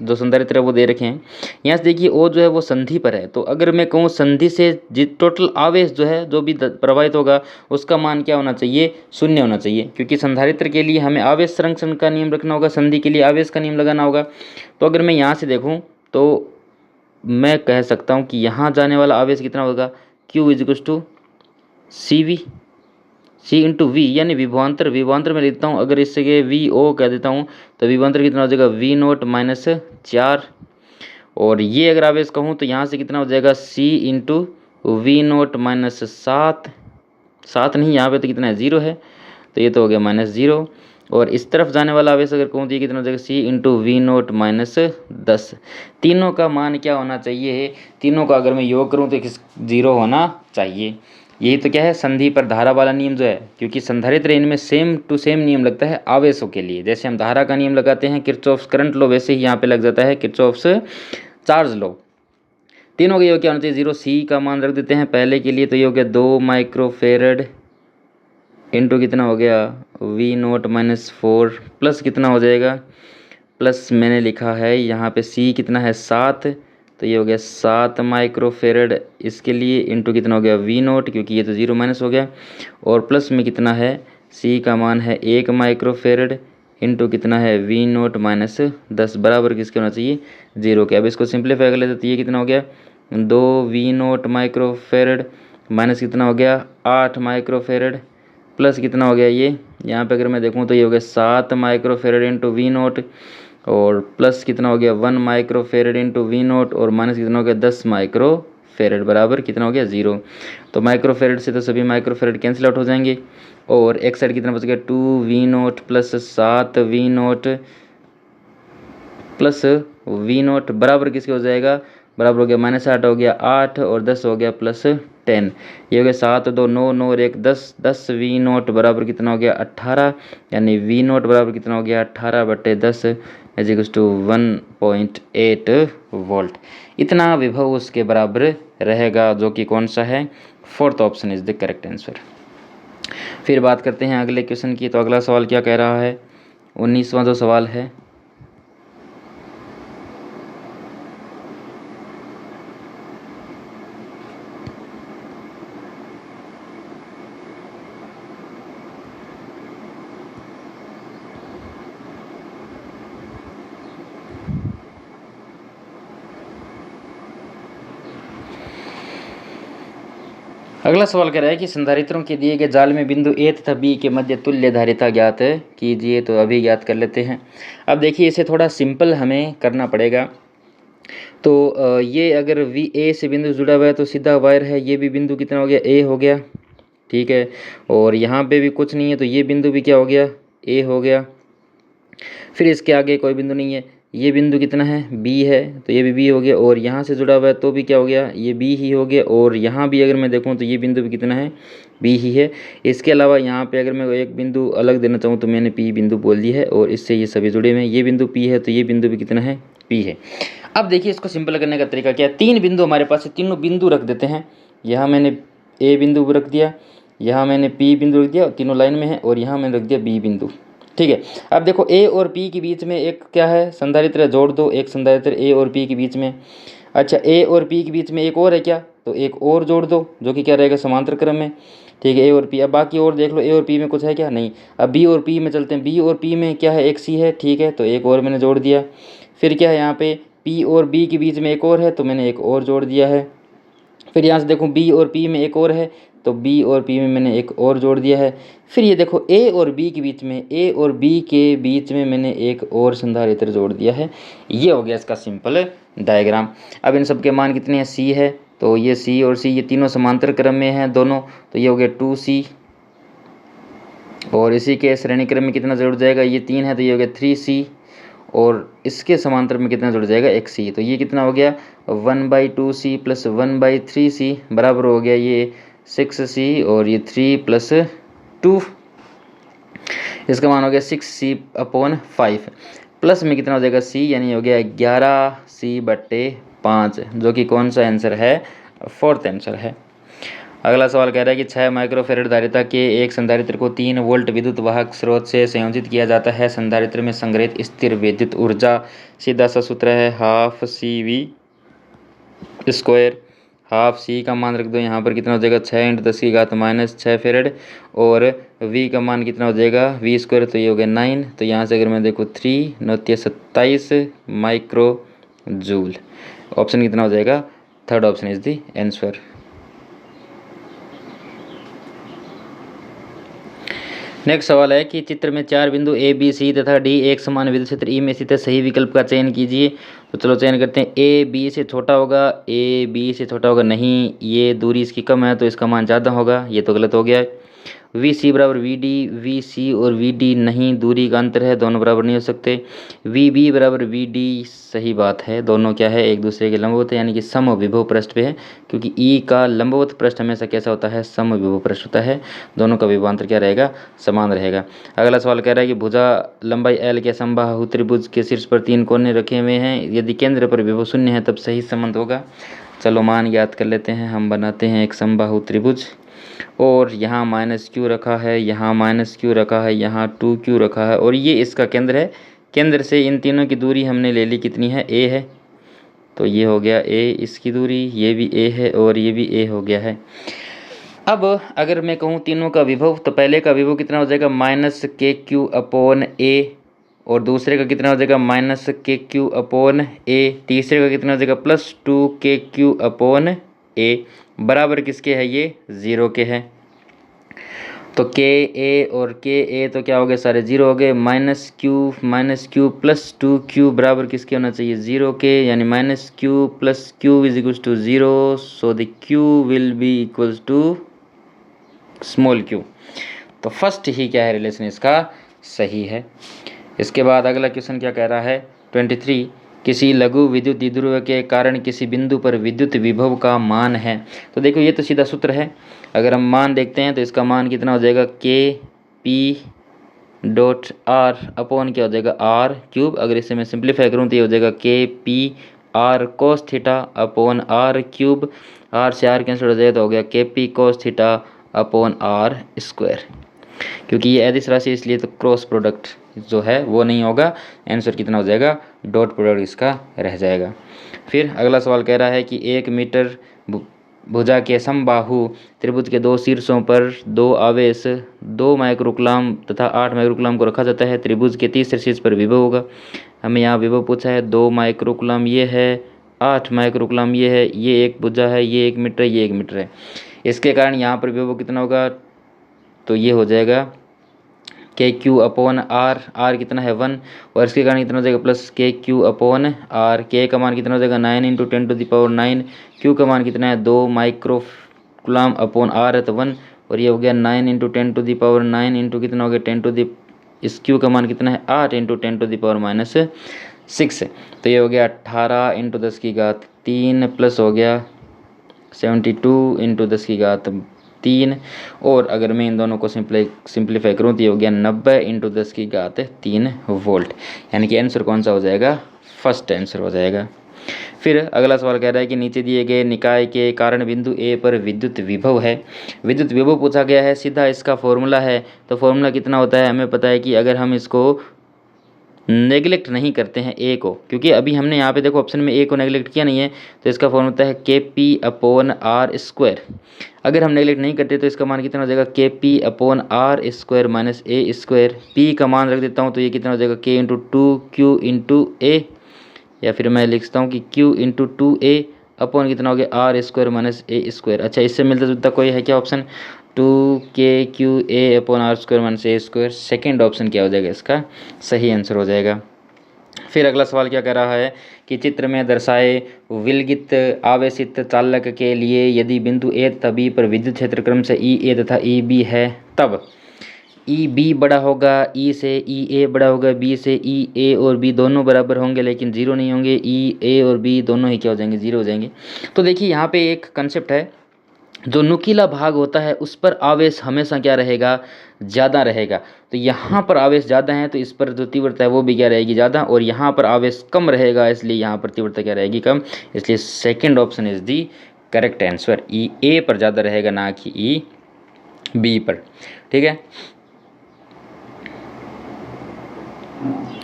जो संधारित्र है वो दे रखे हैं। यहाँ से देखिए ओ जो है वो संधि पर है, तो अगर मैं कहूँ संधि से टोटल आवेश जो है जो भी प्रवाहित होगा उसका मान क्या होना चाहिए, शून्य होना चाहिए, क्योंकि संधारित्र के लिए हमें आवेश संरक्षण का नियम रखना होगा, संधि के लिए आवेश का नियम लगाना होगा। तो अगर मैं यहाँ से देखूँ तो मैं कह सकता हूँ कि यहाँ जाने वाला आवेश कितना होगा, Q is two C into V, यानी विभवांतर में लिखता हूँ, अगर इससे के वी ओ कह देता हूँ तो विभवांतर कितना हो जाएगा V0 माइनस 4, और ये अगर आवेश कहूँ तो यहाँ से कितना हो जाएगा C इंटू V0 माइनस 7 नहीं, यहाँ पे तो कितना है 0 है, तो ये तो हो गया -0, और इस तरफ जाने वाला आवेश अगर कहूँ तो ये कितना हो जाएगा C इंटू V0 माइनस 10। तीनों का मान क्या होना चाहिए, तीनों का अगर मैं योग करूँ तो 0 होना चाहिए। यही तो क्या है, संधि पर धारा वाला नियम जो है, क्योंकि संधारित्र इनमें सेम टू सेम नियम लगता है आवेशों के लिए। जैसे हम धारा का नियम लगाते हैं किरचॉफ्स करंट लॉ, वैसे ही यहाँ पे लग जाता है किरचॉफ्स चार्ज लॉ। तीनों का योग क्या होना चाहिए, 0। C का मान रख देते हैं पहले के लिए, तो ये हो गया 2 माइक्रोफेरेड इंटू कितना हो गया V0 माइनस 4 प्लस कितना हो जाएगा, प्लस मैंने लिखा है यहाँ पे C कितना है 7, तो ये हो गया 7 माइक्रोफेरेड इसके लिए इंटू कितना हो गया V0, क्योंकि ये तो 0 माइनस हो गया, और प्लस में कितना है C का मान है 1 माइक्रोफेरेड इंटू कितना है V0 माइनस 10 बराबर किसके होना चाहिए, 0 के। अब इसको सिंप्लीफाई कर लेते तो ये कितना हो गया 2 V0 माइक्रोफेरेड माइनस कितना हो गया 8 माइक्रोफेरेड प्लस कितना हो गया ये, यहाँ पे अगर मैं देखूँ तो ये हो गया 7 माइक्रोफेरेड इंटू V0, और प्लस कितना हो गया 1 माइक्रोफेरेड इंटू V0, और माइनस कितना हो गया 10 माइक्रोफेरेड बराबर कितना हो गया 0। तो माइक्रोफेरेड से तो सभी माइक्रोफेरेड कैंसिल आउट हो जाएंगे, और एक साइड कितना बच गया 2 V0 plus 7 V0 plus V0 बराबर किसके हो जाएगा, बराबर हो गया -8 हो गया 8, और 10 हो गया प्लस 10, ये हो गया 7 2 9 9 और 1 10, 10 V0 बराबर कितना हो गया 18, यानी V0 बराबर कितना हो गया 18/10 इज टू 1.8 वोल्ट। इतना विभव उसके बराबर रहेगा, जो कि कौन सा है, 4th option is the correct answer. फिर बात करते हैं अगले क्वेश्चन की। तो अगला सवाल क्या कह रहा है, 19वां जो सवाल है, अगला सवाल कह रहा है कि संधारित्रों के दिए गए जाल में बिंदु ए तथा बी के मध्य तुल्य धारिता ज्ञात कीजिए। तो अभी ज्ञात कर लेते हैं। अब देखिए इसे थोड़ा सिंपल हमें करना पड़ेगा। तो ये अगर वी ए से बिंदु जुड़ा हुआ है तो सीधा वायर है, ये भी बिंदु कितना हो गया ए हो गया, ठीक है, और यहाँ पे भी कुछ नहीं है तो ये बिंदु भी क्या हो गया ए हो गया। फिर इसके आगे कोई बिंदु नहीं है, ये बिंदु कितना है बी है तो ये भी बी हो गया, और यहाँ से जुड़ा हुआ है तो भी क्या हो गया ये बी ही हो गया, और यहाँ भी अगर मैं देखूँ तो ये बिंदु भी कितना है बी ही है। इसके अलावा यहाँ पे अगर मैं एक बिंदु अलग देना चाहूँ तो मैंने पी बिंदु बोल दी है, और इससे ये सभी जुड़े हुए हैं। ये बिंदु पी है तो ये बिंदु भी कितना है पी है। अब देखिए इसको सिंपल करने का तरीका क्या है, 3 बिंदु हमारे पास है, तीनों बिंदु रख देते हैं। यहाँ मैंने ए बिंदु रख दिया, यहाँ मैंने पी बिंदु रख दिया, तीनों लाइन में है, और यहाँ मैंने रख दिया बी बिंदु, ठीक है। अब देखो ए और पी के बीच में एक क्या है संधारित्र जोड़ दो, एक संधारित्र ए और पी के बीच में। अच्छा ए और पी के बीच में एक और है क्या, तो एक और जोड़ दो जो कि क्या रहेगा समांतर क्रम में, ठीक है ए और पी। अब बाकी और देख लो ए और पी में कुछ है क्या, नहीं। अब बी और पी में चलते हैं, बी और पी में क्या है एक सी है, ठीक है, तो एक और मैंने जोड़ दिया। फिर क्या है यहाँ पे पी और बी के बीच में एक और है तो मैंने एक और जोड़ दिया है। फिर यहाँ से देखो बी और पी में एक और है तो बी और पी में मैंने एक और जोड़ दिया है। फिर ये देखो ए और बी के बीच में, ए और बी के बीच में मैंने एक और संधारित्र जोड़ दिया है। ये हो गया इसका सिंपल डायग्राम। अब इन सब के मान कितने हैं, सी है तो ये सी और सी ये तीनों समांतर क्रम में हैं दोनों, तो ये हो गया 2C, और इसी के श्रेणी क्रम में कितना जुड़ जाएगा, ये 3 है तो ये हो गया 3C, और इसके समांतर में कितना जुड़ जाएगा एक सी, तो ये कितना हो गया 1/2C प्लस 1/3C बराबर हो गया ये 6C, और ये 3 + 2 इसका मान हो गया 6C/5 प्लस में कितना हो जाएगा C, यानी हो गया 11C/5, जो कि कौन सा आंसर है 4th आंसर है। अगला सवाल कह रहा है कि 6 माइक्रोफेरेड धारिता के एक संधारित्र को 3 वोल्ट विद्युत वाहक स्रोत से संयोजित किया जाता है। संधारित्र में संग्रहित स्थिर विद्युत ऊर्जा, सीधा सा सूत्र है हाफ CV²। हाफ सी का मान रख दो यहाँ पर, कितना हो जाएगा 6 × 10⁻⁻6 फेरेड, और V का मान कितना हो जाएगा V², तो ये हो गया 9। तो यहाँ से अगर मैं देखूँ 3 × 9 = 27 माइक्रो जूल। ऑप्शन कितना हो जाएगा, third option is the answer. Next सवाल है कि चित्र में 4 बिंदु A, B, C तथा D एक समान विद्युत क्षेत्र E में स्थित है, सही विकल्प का चयन कीजिए। तो चलो चयन करते हैं। A B से छोटा होगा, A B से छोटा होगा, नहीं, ये दूरी इसकी कम है तो इसका मान ज़्यादा होगा, ये तो गलत हो गया है। VC बराबर VD, VC और VD नहीं, दूरी का अंतर है, दोनों बराबर नहीं हो सकते। VB बराबर VD, सही बात है, दोनों क्या है, एक दूसरे के लंबवत है, यानी कि समविभव पृष्ठ पे है, क्योंकि E का लंबवत पृष्ठ हमेशा कैसा होता है, समविभव पृष्ठ होता है। दोनों का विभवांतर क्या रहेगा, समान रहेगा। अगला सवाल कह रहा है कि भुजा लंबाई L के समबाहु त्रिभुज के शीर्ष पर 3 कोने रखे हुए हैं, यदि केंद्र पर विभव 0 है तब सही संबंध होगा। चलो मान ज्ञात कर लेते हैं। हम बनाते हैं एक समबाहु त्रिभुज, और यहाँ -q रखा है, यहाँ -q रखा है, यहाँ 2q रखा है, और ये इसका केंद्र है। केंद्र से इन तीनों की दूरी हमने ले ली, कितनी है, a है, तो ये हो गया a इसकी दूरी, ये भी a है और ये भी a हो गया है। अब अगर मैं कहूँ तीनों का विभव, तो पहले का विभव कितना हो जाएगा -kq/a, और दूसरे का कितना हो जाएगा -kq/a, तीसरे का कितना हो जाएगा +2kq/a, बराबर किसके है, ये 0 के है। तो ka और ka तो क्या हो गए, सारे 0 हो गए। -q +2q बराबर किसके होना चाहिए, 0 के, यानी -q + q = 0, so the q will be equals to small q। तो फर्स्ट ही क्या है, रिलेशन इसका सही है। इसके बाद अगला क्वेश्चन क्या कह रहा है, 23, किसी लघु विद्युत द्विध्रुव के कारण किसी बिंदु पर विद्युत विभव का मान है। तो देखो ये तो सीधा सूत्र है, अगर हम मान देखते हैं तो इसका मान कितना हो जाएगा Kp.r अपॉन क्या हो जाएगा r³। अगर इसे मैं सिंप्लीफाई करूँ तो ये हो जाएगा Kp r cos θ/r³। r से r कैंसिल हो जाएगा तो हो गया Kp cos θ/r²। क्योंकि ये अदिश राशि इसलिए तो क्रॉस प्रोडक्ट जो है वो नहीं होगा, आंसर कितना हो जाएगा, डॉट प्रोडक्ट इसका रह जाएगा। फिर अगला सवाल कह रहा है कि 1 मीटर भुजा के समबाहु त्रिभुज के 2 शीर्षों पर 2 आवेश 2 माइक्रोकूलम तथा 8 माइक्रोकूलम को रखा जाता है। त्रिभुज के तीसरे शीर्ष पर विभव होगा। हमें यहाँ विभव पूछा है, 2 माइक्रोकूलम ये है, 8 माइक्रोकूलम ये है, ये एक भुजा है, ये 1 मीटर, ये 1 मीटर है। इसके कारण यहाँ पर विभव कितना होगा, तो ये हो जाएगा KQ/r, r कितना है 1, और इसके कारण कितना हो जाएगा +KQ/r। k का मान कितना हो जाएगा 9 × 10⁹, q का मान कितना है 2 माइक्रोकूलम/r है तो 1, और ये हो गया 9 × 10⁹ इंटू कितना हो गया 10 इस q का मान कितना है 8 × 10⁻⁶, तो ये हो गया 18 × 10⁻³ प्लस हो गया 72 × 10⁻³ और अगर मैं इन दोनों को सिंप्लीफाई करूँ तो ये हो गया 90 × 10⁻³ वोल्ट, यानी कि आंसर कौन सा हो जाएगा, फर्स्ट आंसर हो जाएगा। फिर अगला सवाल कह रहा है कि नीचे दिए गए निकाय के कारण बिंदु A पर विद्युत विभव है। विद्युत विभव पूछा गया है, सीधा इसका फॉर्मूला है। तो फॉर्मूला कितना होता है, हमें पता है कि अगर हम इसको नेगलेक्ट नहीं करते हैं ए को, क्योंकि अभी हमने यहाँ पे देखो ऑप्शन में ए को नेगलेक्ट किया नहीं है, तो इसका फॉर्मूला होता है Kp/r²। अगर हम नेगलेक्ट नहीं करते तो इसका मान कितना हो जाएगा Kp/r² - a²। p का मान रख देता हूँ तो ये कितना हो जाएगा K × 2q × a, या फिर मैं लिखता हूँ कि q × 2a अपॉन कितना हो गया r² - a²। अच्छा, इससे मिलता जुलता कोई है क्या option, 2kqa/r² - a²। Second option क्या हो जाएगा, इसका सही आंसर हो जाएगा। फिर अगला सवाल क्या कह रहा है कि चित्र में दर्शाए विलगित आवेशित चालक के लिए यदि बिंदु A तथा B पर विद्युत क्षेत्र क्रम से EA तथा EB है, तब EB बड़ा होगा E से, EA बड़ा होगा B से, EA और B दोनों बराबर होंगे लेकिन 0 नहीं होंगे, EA और B दोनों ही क्या हो जाएंगे, 0 हो जाएंगे। तो देखिए यहाँ पे एक कंसेप्ट है, जो नुकीला भाग होता है उस पर आवेश हमेशा क्या रहेगा, ज़्यादा रहेगा। तो यहाँ पर आवेश ज़्यादा है तो इस पर जो तीव्रता है वो भी क्या रहेगी, ज़्यादा, और यहाँ पर आवेश कम रहेगा इसलिए यहाँ पर तीव्रता क्या रहेगी, कम। इसलिए second option is the correct answer ई ए पर ज़्यादा रहेगा, ना कि ई बी पर। ठीक है,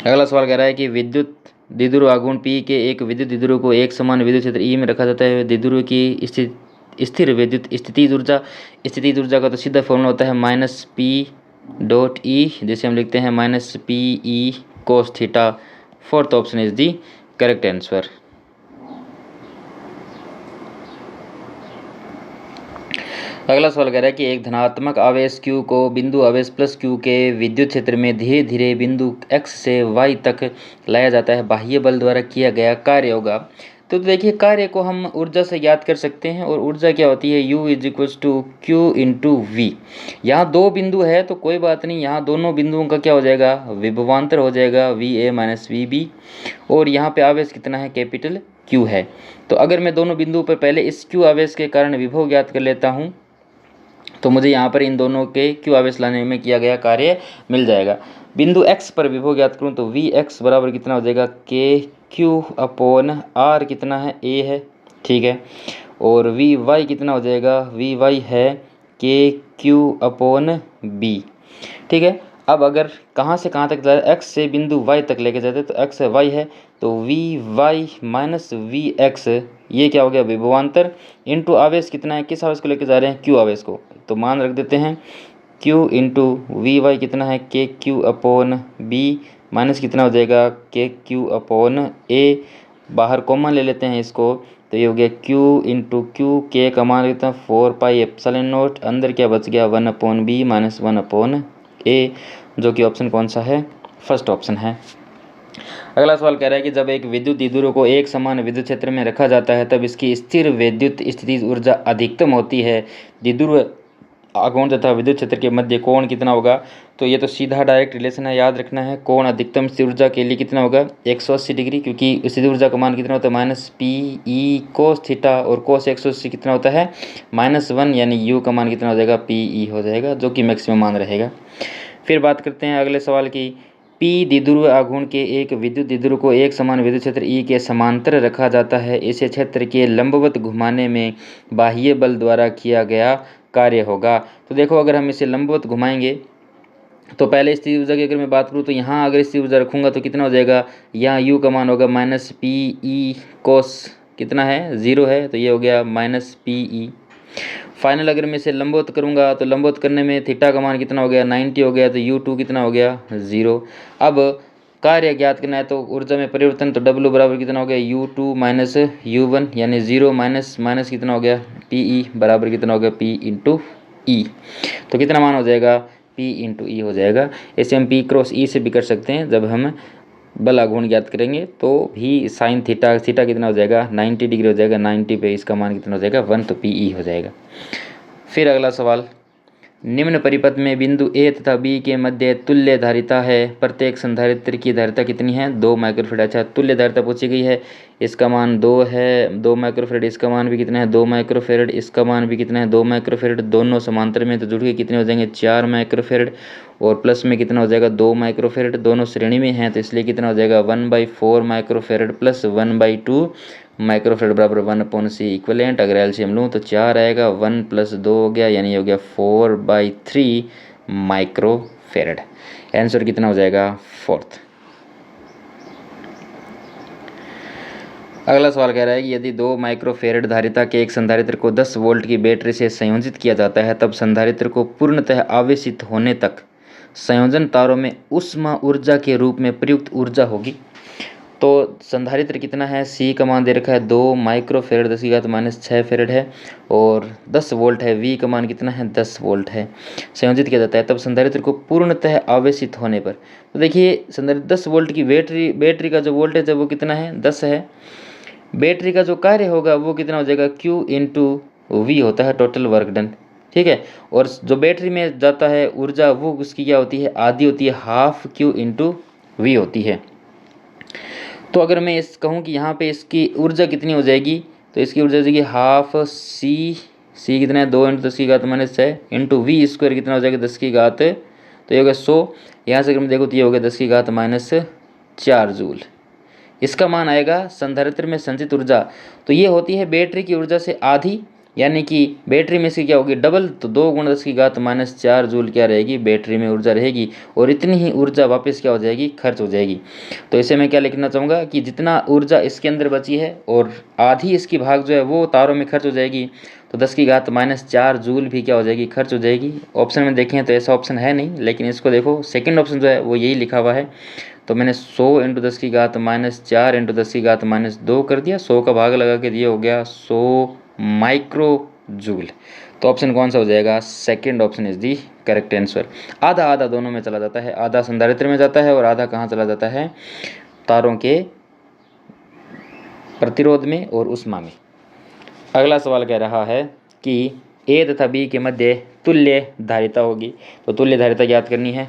अगला सवाल कह रहा है कि विद्युत द्विध्रुव आघूर्ण P के एक विद्युत द्विध्रुव को एक समान विद्युत क्षेत्र E में रखा जाता है। द्विध्रुव की स्थिर विद्युत स्थितिज ऊर्जा का तो सीधा फॉर्मूला होता है -P.E, जिसे हम लिखते हैं -PE cos theta. Fourth option is the correct answer. अगला सवाल कह रहा है कि एक धनात्मक आवेश Q को बिंदु आवेश प्लस Q के विद्युत क्षेत्र में धीरे धीरे बिंदु X से Y तक लाया जाता है, बाह्य बल द्वारा किया गया कार्य होगा। तो देखिए, कार्य को हम ऊर्जा से ज्ञात कर सकते हैं, और ऊर्जा क्या होती है, U = Q × V। यहाँ दो बिंदु है तो कोई बात नहीं, यहाँ दोनों बिंदुओं का क्या हो जाएगा, विभवांतर हो जाएगा VA - VB, और यहाँ पे आवेश कितना है, कैपिटल Q है। तो अगर मैं दोनों बिंदुओं पर पहले इस Q आवेश के कारण विभव ज्ञात कर लेता हूँ, तो मुझे यहाँ पर इन दोनों के Q आवेश लाने में किया गया कार्य मिल जाएगा। बिंदु X पर विभव ज्ञात करूँ तो Vx बराबर कितना हो जाएगा, KQ/R कितना है, A है, ठीक है। और Vy कितना हो जाएगा, Vy है KQ/B, ठीक है। अब अगर कहाँ से कहाँ तक जा रहा है, X से बिंदु Y तक लेके जाते हैं तो X है Y है, तो Vy - Vx ये क्या हो गया, विभवांतर इंटू आवेश कितना है, किस आवेश को लेके जा रहे हैं, Q आवेश को, तो मान रख देते हैं Q × Vy कितना है, KQ/B माइनस कितना हो जाएगा, KQ/A, बाहर कॉमन ले लेते हैं इसको, तो ये हो गया Q × Q, K का मान लेते हैं 4πε0, अंदर क्या बच गया, 1/B - 1/A, जो कि ऑप्शन कौन सा है, फर्स्ट ऑप्शन है। अगला सवाल कह रहा है कि जब एक विद्युत द्विध्रुव को एक समान विद्युत क्षेत्र में रखा जाता है तब इसकी स्थिर विद्युत स्थितिज ऊर्जा अधिकतम होती है। द्विध्रुव आघूर्ण तथा विद्युत क्षेत्र के मध्य कोण कितना होगा, तो ये तो सीधा डायरेक्ट रिलेशन है, याद रखना है। कोण अधिकतम स्थिर ऊर्जा के लिए कितना होगा, 180 डिग्री, क्योंकि स्थिर ऊर्जा का मान कितना होता है, -PE cos थीटा, और cos 180 कितना होता है, -1, यानी U का मान कितना हो जाएगा, PE हो जाएगा, जो कि मैक्सिमम मान रहेगा। फिर बात करते हैं अगले सवाल की। P द्विध्रुव आघूर्ण के एक विद्युत द्विध्रुव को एक समान विद्युत क्षेत्र E के समांतर रखा जाता है। इसे क्षेत्र के लंबवत घुमाने में बाह्य बल द्वारा किया गया कार्य होगा। तो देखो, अगर हम इसे लंबवत घुमाएंगे तो पहले स्थिर ऊर्जा की अगर मैं बात करूँ तो यहाँ अगर स्थिर ऊर्जा रखूँगा तो कितना हो जाएगा, यहाँ U का मान होगा -PE cos कितना है, 0 है, तो ये हो गया -PE। फाइनल अगर मैं इसे लंबवत करूँगा तो लंबवत करने में थीटा का मान कितना हो गया, 90 हो गया, तो U2 कितना हो गया, 0। अब कार्य ज्ञात करना है तो ऊर्जा में परिवर्तन, तो W बराबर कितना हो गया, U2 - U1, यानी 0 माइनस कितना हो गया, PE बराबर कितना हो गया, P × E। तो कितना मान हो जाएगा, P × E हो जाएगा। ऐसे हम P × E से भी कर सकते हैं, जब हम बल आघूर्ण ज्ञात करेंगे तो भी साइन थीटा कितना हो जाएगा, 90 डिग्री हो जाएगा, 90 पे इसका मान कितना हो जाएगा, 1, तो PE हो जाएगा। फिर अगला सवाल, निम्न परिपथ में बिंदु A तथा B के मध्य तुल्य धारिता है, प्रत्येक संधारित्र की धारिता कितनी है, 2 माइक्रोफेड। अच्छा, तुल्य धारिता पूछी गई है, इसका मान 2 है, 2 माइक्रोफेड, इसका मान भी कितना है, 2 माइक्रोफेड, इसका मान भी कितना है, 2 माइक्रोफेड, दोनों समांतर में तो जुड़ के कितने हो जाएंगे, 4 माइक्रोफेड, और प्लस में कितना हो जाएगा, 2 माइक्रोफेड, दोनों श्रेणी में हैं तो इसलिए कितना हो जाएगा, 1/4 माइक्रोफेड प्लस 1/2 माइक्रोफेड बराबर 1/C इक्वलेंट। अगर एलसीएम लूँ तो 4 आएगा, 1 + 2 हो गया, यानी हो गया 4/3 माइक्रोफेरेड। आंसर कितना हो जाएगा, फोर्थ। अगला सवाल कह रहा है कि यदि 2 माइक्रोफेरेड धारिता के एक संधारित्र को 10 वोल्ट की बैटरी से संयोजित किया जाता है तब संधारित्र को पूर्णतः आवेशित होने तक संयोजन तारों में ऊष्मा ऊर्जा के रूप में प्रयुक्त ऊर्जा होगी। तो संधारित्र कितना है, C का मान दे रखा है 2 माइक्रोफेरेड 10⁻⁶ फेरेड है, और 10 वोल्ट है, V का मान कितना है, 10 वोल्ट है, संयोजित किया जाता है तब संधारित्र को पूर्णतः आवेशित होने पर। तो देखिए, संधारित्र 10 वोल्ट की बैटरी का जो वोल्टेज है वो कितना है, 10 है। बैटरी का जो कार्य होगा वो कितना हो जाएगा, Q × V होता है, टोटल वर्क डन, ठीक है। और जो बैटरी में जाता है ऊर्जा वो उसकी क्या होती है, आधी होती है, हाफ Q × V होती है। तो अगर मैं इस कहूँ कि यहाँ पे इसकी ऊर्जा कितनी हो जाएगी, तो इसकी ऊर्जा हो जाएगी हाफ C कितना है, 2 × 10⁻⁶ इंटू V² कितना हो जाएगा, 10⁻, तो ये होगा 100। यहाँ से अगर मैं देखो तो ये हो गया 10⁻⁴ जूल, इसका मान आएगा संधारित्र में संचित ऊर्जा, तो ये होती है बैटरी की ऊर्जा से आधी, यानी कि बैटरी में इसकी क्या होगी डबल, तो 2 × 10⁻⁴ जूल क्या रहेगी बैटरी में ऊर्जा रहेगी, और इतनी ही ऊर्जा वापस क्या हो जाएगी खर्च हो जाएगी। तो इसे मैं क्या लिखना चाहूँगा कि जितना ऊर्जा इसके अंदर बची है और आधी इसकी भाग जो है वो तारों में खर्च हो जाएगी, तो 10⁻⁴ जूल भी क्या हो जाएगी खर्च हो जाएगी। ऑप्शन में देखें तो ऐसा ऑप्शन है नहीं, लेकिन इसको देखो सेकंड ऑप्शन जो है वो यही लिखा हुआ है। तो मैंने 100 × 10⁻⁴ × 10⁻2 कर दिया, 100 का भाग लगा के ये हो गया 100 माइक्रो जूल। तो ऑप्शन कौन सा हो जाएगा, second option is the correct answer. आधा आधा दोनों में चला जाता है, आधा संधारित्र में जाता है और आधा कहाँ चला जाता है, तारों के प्रतिरोध में और उष्मा में। अगला सवाल कह रहा है कि ए तथा बी के मध्य तुल्य धारिता होगी, तो तुल्य धारिता ज्ञात करनी है।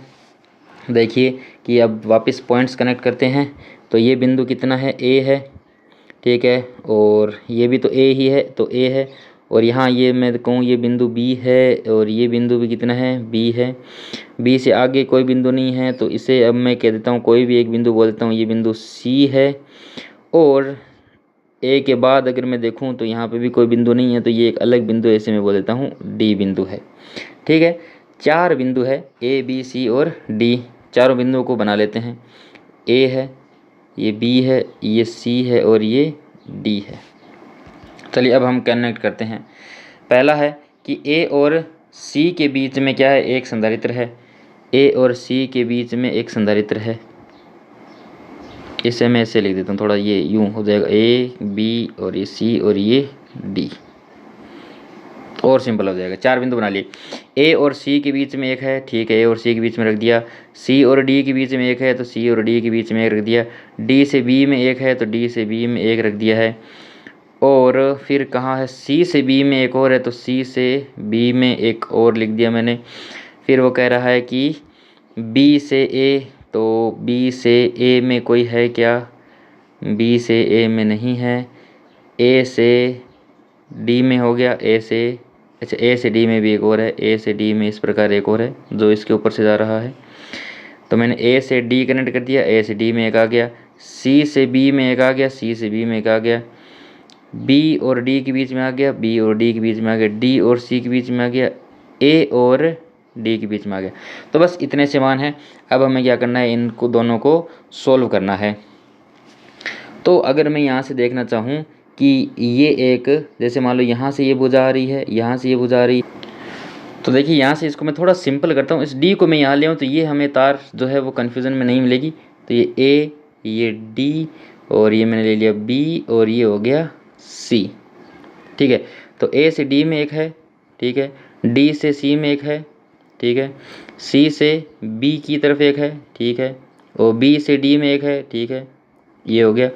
देखिए कि अब वापस पॉइंट्स कनेक्ट करते हैं, तो ये बिंदु कितना है, ए है, ठीक है, और ये भी तो ए ही है, तो ए है, और यहाँ ये मैं कहूँ ये बिंदु बी है, और ये बिंदु भी कितना है, बी है। बी से आगे कोई बिंदु नहीं है, तो इसे अब मैं कह देता हूँ कोई भी एक बिंदु बोल देता हूँ, ये बिंदु सी है। और ए के बाद अगर मैं देखूँ तो यहाँ पे भी कोई बिंदु नहीं है, तो ये एक अलग बिंदु है, इसे मैं बोल देता हूँ डी बिंदु है, ठीक है। 4 बिंदु है, ए बी सी और डी, चारों बिंदुओं को बना लेते हैं। ए है, ये बी है, ये सी है और ये डी है। चलिए अब हम कनेक्ट करते हैं। पहला है कि ए और सी के बीच में क्या है, एक संधारित्र है। ए और सी के बीच में एक संधारित्र है, इसे मैं ऐसे लिख देता हूँ, थोड़ा ये यूँ हो जाएगा, ए बी और ये सी और ये डी, और सिंपल हो जाएगा। 4 बिंदु बना लिए। ए और सी के बीच में एक है, ठीक है, ए और सी के बीच में रख दिया। सी और डी के बीच में एक है, तो सी और डी के बीच में एक रख दिया। डी से बी में एक है, तो डी से बी में एक रख दिया है। और फिर कहाँ है, सी से बी में एक और है, तो सी से बी में एक और लिख दिया मैंने। फिर वो कह रहा है कि बी से ए, तो बी से ए में कोई है क्या, बी से ए में नहीं है। ए से डी में हो गया, ए से, अच्छा ए से डी में भी एक और है, ए से डी में इस प्रकार एक और है जो इसके ऊपर से जा रहा है। तो मैंने ए से डी कनेक्ट कर दिया, ए से डी में एक आ गया, सी से बी में एक आ गया, सी से बी में एक आ गया, बी और डी के बीच में आ गया, बी और डी के बीच में आ गया, डी और सी के बीच में आ गया, ए और डी के बीच में आ गया। तो बस इतने से मान है। अब हमें क्या करना है, इनको दोनों को सोल्व करना है। तो अगर मैं यहाँ से देखना चाहूँ कि ये एक, जैसे मान लो यहाँ से ये भुजा आ रही है, यहाँ से ये भुजा आ रही है, तो देखिए यहाँ से इसको मैं थोड़ा सिंपल करता हूँ। इस डी को मैं यहाँ ले आऊँ तो ये हमें तार जो है वो कन्फ्यूज़न में नहीं मिलेगी। तो ये ए, ये डी, और ये मैंने ले लिया बी, और ये हो गया सी, ठीक है। तो ए से डी में एक है, ठीक है, डी से सी में एक है, ठीक है, सी से बी की तरफ एक है, ठीक है, और बी से डी में एक है, ठीक है, ये हो गया।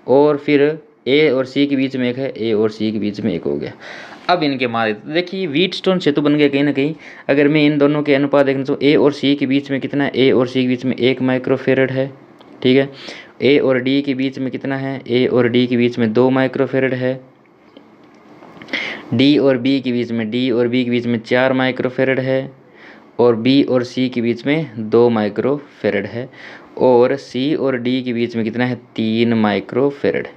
और फिर ए और सी के बीच में एक है, ए और सी के बीच में एक हो गया। अब इनके मान देखिए व्हीटस्टोन सेतु बन गया कहीं ना कहीं। अगर मैं इन दोनों के अनुपात देखना चाहूँ, ए और सी के बीच में कितना है, ए और सी के बीच में 1 माइक्रोफेरड है, ठीक है। ए और डी के बीच में कितना है, ए और डी के बीच में 2 माइक्रोफेरड है। डी और बी के बीच में, डी और बी के बीच में 4 माइक्रोफेरड है। और बी और सी के बीच में 2 माइक्रोफेरड है। और सी और डी के बीच में कितना है, 3 माइक्रोफेरड।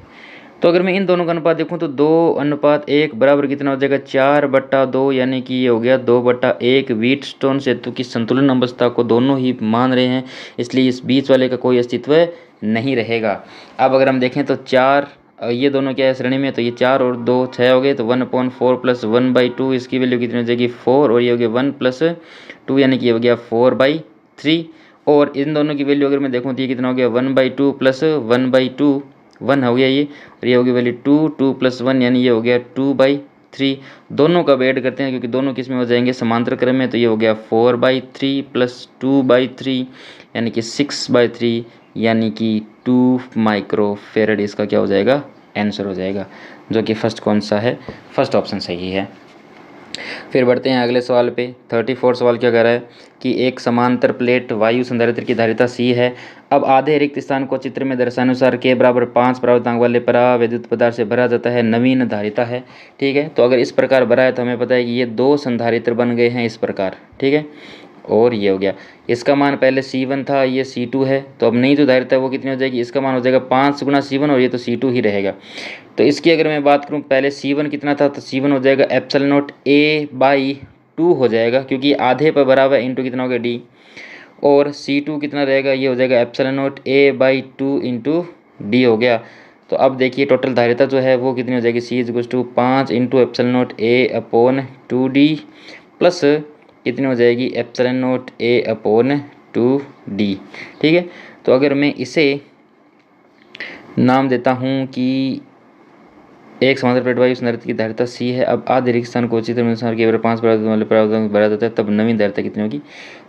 तो अगर मैं इन दोनों का अनुपात देखूं तो 2:1 बराबर कितना हो जाएगा, 4/2, यानी कि ये हो गया 2/1। व्हीटस्टोन सेतु की संतुलन अवस्था को दोनों ही मान रहे हैं, इसलिए इस बीच वाले का कोई अस्तित्व नहीं रहेगा। अब अगर हम देखें तो 4, ये दोनों क्या है श्रेणी में, तो ये 4 और 2 6 हो गए, तो 1/4 + 1/2 इसकी वैल्यू कितनी हो जाएगी 4, और ये हो गया 1 + 2 यानी कि ये हो गया 4/3। और इन दोनों की वैल्यू अगर मैं देखूँ तो ये कितना हो गया 1/2 + 1/2, 1 हो गया ये, और ये हो गया वैल्यू 2, 2 + 1 यानी ये हो गया 2/3। दोनों का ऐड करते हैं क्योंकि दोनों किस में हो जाएंगे, समांतर क्रम में, तो ये हो गया 4/3 + 2/3 यानी कि 6/3, यानी कि 2 माइक्रोफेरड इसका क्या हो जाएगा, आंसर हो जाएगा, जो कि फर्स्ट कौन सा है, फर्स्ट ऑप्शन सही है। फिर बढ़ते हैं अगले सवाल पे। 34 सवाल क्या कह रहा है कि एक समांतर प्लेट वायु संधारित्र की धारिता सी है। अब आधे रिक्त स्थान को चित्र में दर्शानुसार के बराबर 5 परावर्तनांक वाले परावैद्युत पदार्थ से भरा जाता है, नवीन धारिता है, ठीक है। तो अगर इस प्रकार भरा है तो हमें पता है कि ये 2 संधारित्र बन गए हैं इस प्रकार, ठीक है। और ये हो गया। इसका मान पहले C1 था, ये C2 है, तो अब नई जो धारिता है वो कितनी हो जाएगी, इसका मान हो जाएगा 5 गुना C1 और ये तो C2 ही रहेगा। तो इसकी अगर मैं बात करूँ, पहले C1 कितना था, तो C1 हो जाएगा एप्सिलॉन नॉट A/2 हो जाएगा, क्योंकि आधे पर बराबर इंटू कितना हो गया D। और C2 कितना रहेगा, ये हो जाएगा epsilon not A/2 into D हो गया। तो अब देखिए टोटल धारिता जो है वो कितनी हो जाएगी, C equals to 5 into epsilon naught A/2D plus कितनी हो जाएगी, एप्सिलॉन नॉट A/2D। ठीक है, तो अगर मैं इसे नाम देता हूँ कि एक समांतर प्लेट वायु संधारित्र की धारिता C है। अब आधे रिक्त स्थान को उचित अनुसार केवल 5 परावर्तन वाले परावर्तन भरा जाता है, तब नवीन धारिता कितनी होगी।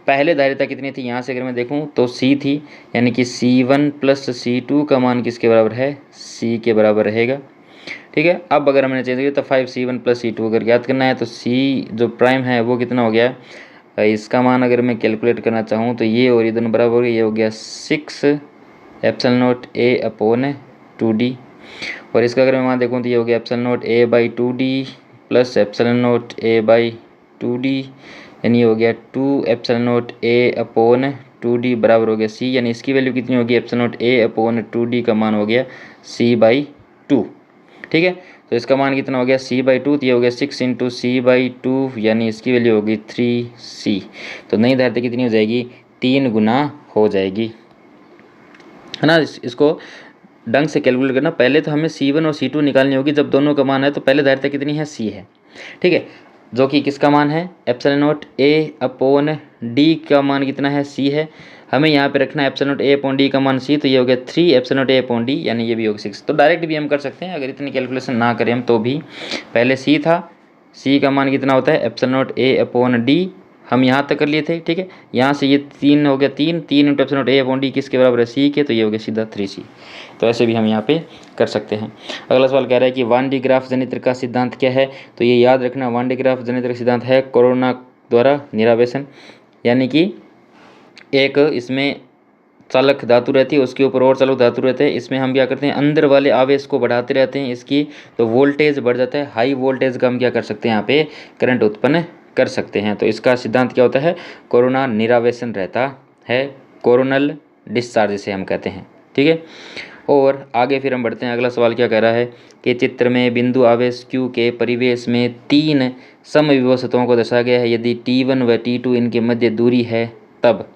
पहले धारिता कितनी थी, यहाँ से अगर मैं देखूँ तो C थी, यानी कि C1 प्लस C2 का मान किसके बराबर है, C के बराबर रहेगा। ठीक है, अब अगर हमने चेंज किया तो 5C1 प्लस C2 अगर ज्ञात करना है तो C जो प्राइम है वो कितना हो गया, इसका मान अगर मैं कैलकुलेट करना चाहूँ तो ये और ये दोनों बराबर हो गए, ये हो गया 6 एप्सिलॉन नॉट A/2D। और इसका अगर मैं मान देखूँ तो ये हो गया epsilon naught A/2D plus epsilon naught A/2D, यानी ये हो गया 2 एप्सिलॉन नॉट A/2D बराबर हो गया C, यानी इसकी वैल्यू कितनी होगी, एप्सिलॉन नॉट A/2D का मान हो गया C/2। ठीक है, तो इसका मान कितना हो गया C/2, तो ये हो गया 6 इंटू C/2, यानी इसकी वैल्यू होगी 3C। तो नई धारिता कितनी हो जाएगी, 3 गुना हो जाएगी, है ना। इसको ढंग से कैलकुलेट करना, पहले तो हमें C1 और C2 निकालनी होगी, जब दोनों का मान है तो पहले धारिता कितनी है, C है। ठीक है, जो कि किसका मान है, एप्सिलॉन नॉट A/D का मान कितना है, C है। हमें यहाँ पे रखना है एप्सिलॉन नॉट A/D का मान C, तो ये हो गया 3 एप्सिलॉन नॉट A/D, यानी ये भी होगा 6। तो डायरेक्ट भी हम कर सकते हैं, अगर इतनी कैलकुलेशन ना करें हम तो भी। पहले C था, C का मान कितना होता है, एप्सिलॉन नॉट A/D, हम यहाँ तक कर लिए थे। ठीक है, यहाँ से ये 3 हो गया, 3 इंटू एप्सिलॉन नॉट A/D किसके बराबर है, C के, तो ये हो गया सीधा 3C। तो ऐसे भी हम यहाँ पे कर सकते हैं। अगला सवाल कह रहा है कि वान डी ग्राफ जनित्र का सिद्धांत क्या है। तो ये याद रखना, वान डी ग्राफ जनित्र का सिद्धांत है कोरोना द्वारा निरावेशन, यानी कि एक इसमें चालक धातु रहती है, उसके ऊपर और चालक धातु रहते हैं। इसमें हम क्या करते हैं, अंदर वाले आवेश को बढ़ाते रहते हैं इसकी, तो वोल्टेज बढ़ जाता है। हाई वोल्टेज का हम क्या कर सकते हैं, यहाँ पे करंट उत्पन्न कर सकते हैं। तो इसका सिद्धांत क्या होता है, कोरोना निरावेशन रहता है, कोरोनल डिस्चार्ज जिसे हम कहते हैं। ठीक है, और आगे फिर हम बढ़ते हैं। अगला सवाल क्या कह रहा है कि चित्र में बिंदु आवेश Q के परिवेश में 3 समविभव सतहों को दर्शाया गया है। यदि T1 व T2 इनके मध्य दूरी है तब।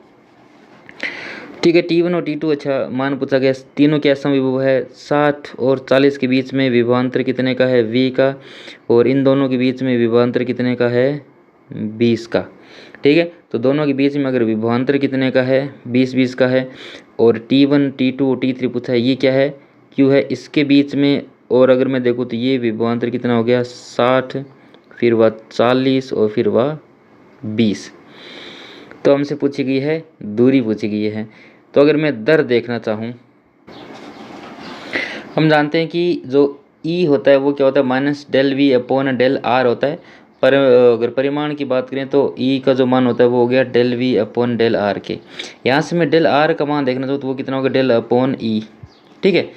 ठीक है, T1 और T2 अच्छा मान पूछा गया, तीनों क्या समविभव है, 60 और 40 के बीच में विभवांतर कितने का है, V का, और इन दोनों के बीच में विभवांतर कितने का है, 20 का। ठीक है, तो दोनों के बीच में अगर विभवांतर कितने का है, 20 का है, और T1 T2 और T3 पूछा है, ये क्या है, Q है, इसके बीच में। और अगर मैं देखूँ तो ये विभवांतर कितना हो गया, 60, फिर वह 40 और फिर वह 20। तो हमसे पूछी गई है दूरी, पूछी गई है। तो अगर मैं दर देखना चाहूँ, हम जानते हैं कि जो E होता है वो क्या होता है, माइनस डेल V/डेल R होता है। पर अगर परिमाण की बात करें तो E का जो मान होता है वो हो गया डेल V/डेल R के। यहाँ से मैं डेल R का मान देखना चाहूँ तो वो कितना होगा, डेल/E। ठीक है,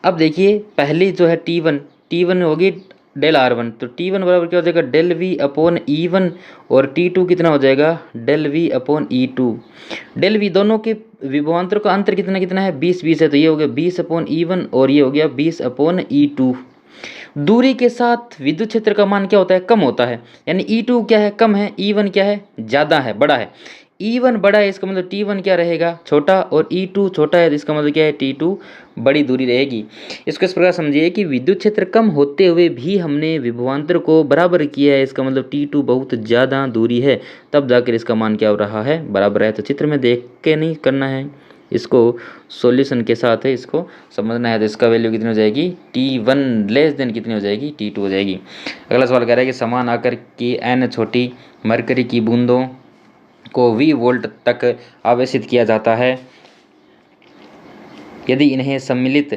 अब देखिए पहली जो है T1 होगी डेल R1, तो T1 बराबर क्या हो जाएगा, डेल V/E1, और T2 कितना हो जाएगा, डेल V/E2। डेल V दोनों के विभवांतर का अंतर कितना कितना है, 20 है, तो ये हो गया 20/E1 और ये हो गया 20/E2। दूरी के साथ विद्युत क्षेत्र का मान क्या होता है, कम होता है, यानी E2 क्या है, कम है, E1 क्या है, ज़्यादा है, बड़ा है। E1 बड़ा है, इसका मतलब T1 क्या रहेगा, छोटा, और E2 छोटा है, तो इसका मतलब क्या है, T2 बड़ी दूरी रहेगी। इसको इस प्रकार समझिए कि विद्युत क्षेत्र कम होते हुए भी हमने विभवांतर को बराबर किया है, इसका मतलब T2 बहुत ज़्यादा दूरी है, तब जाकर इसका मान क्या हो रहा है, बराबर है। तो चित्र में देख के नहीं करना है, इसको सॉल्यूशन के साथ है इसको समझना है। तो इसका वैल्यू कितनी हो जाएगी, T1 लेस देन कितनी हो जाएगी, T2 हो जाएगी। अगला सवाल कह रहा है कि समान आकार की n छोटी मरकरी की बूंदों को V वोल्ट तक आवेशित किया जाता है। यदि इन्हें सम्मिलित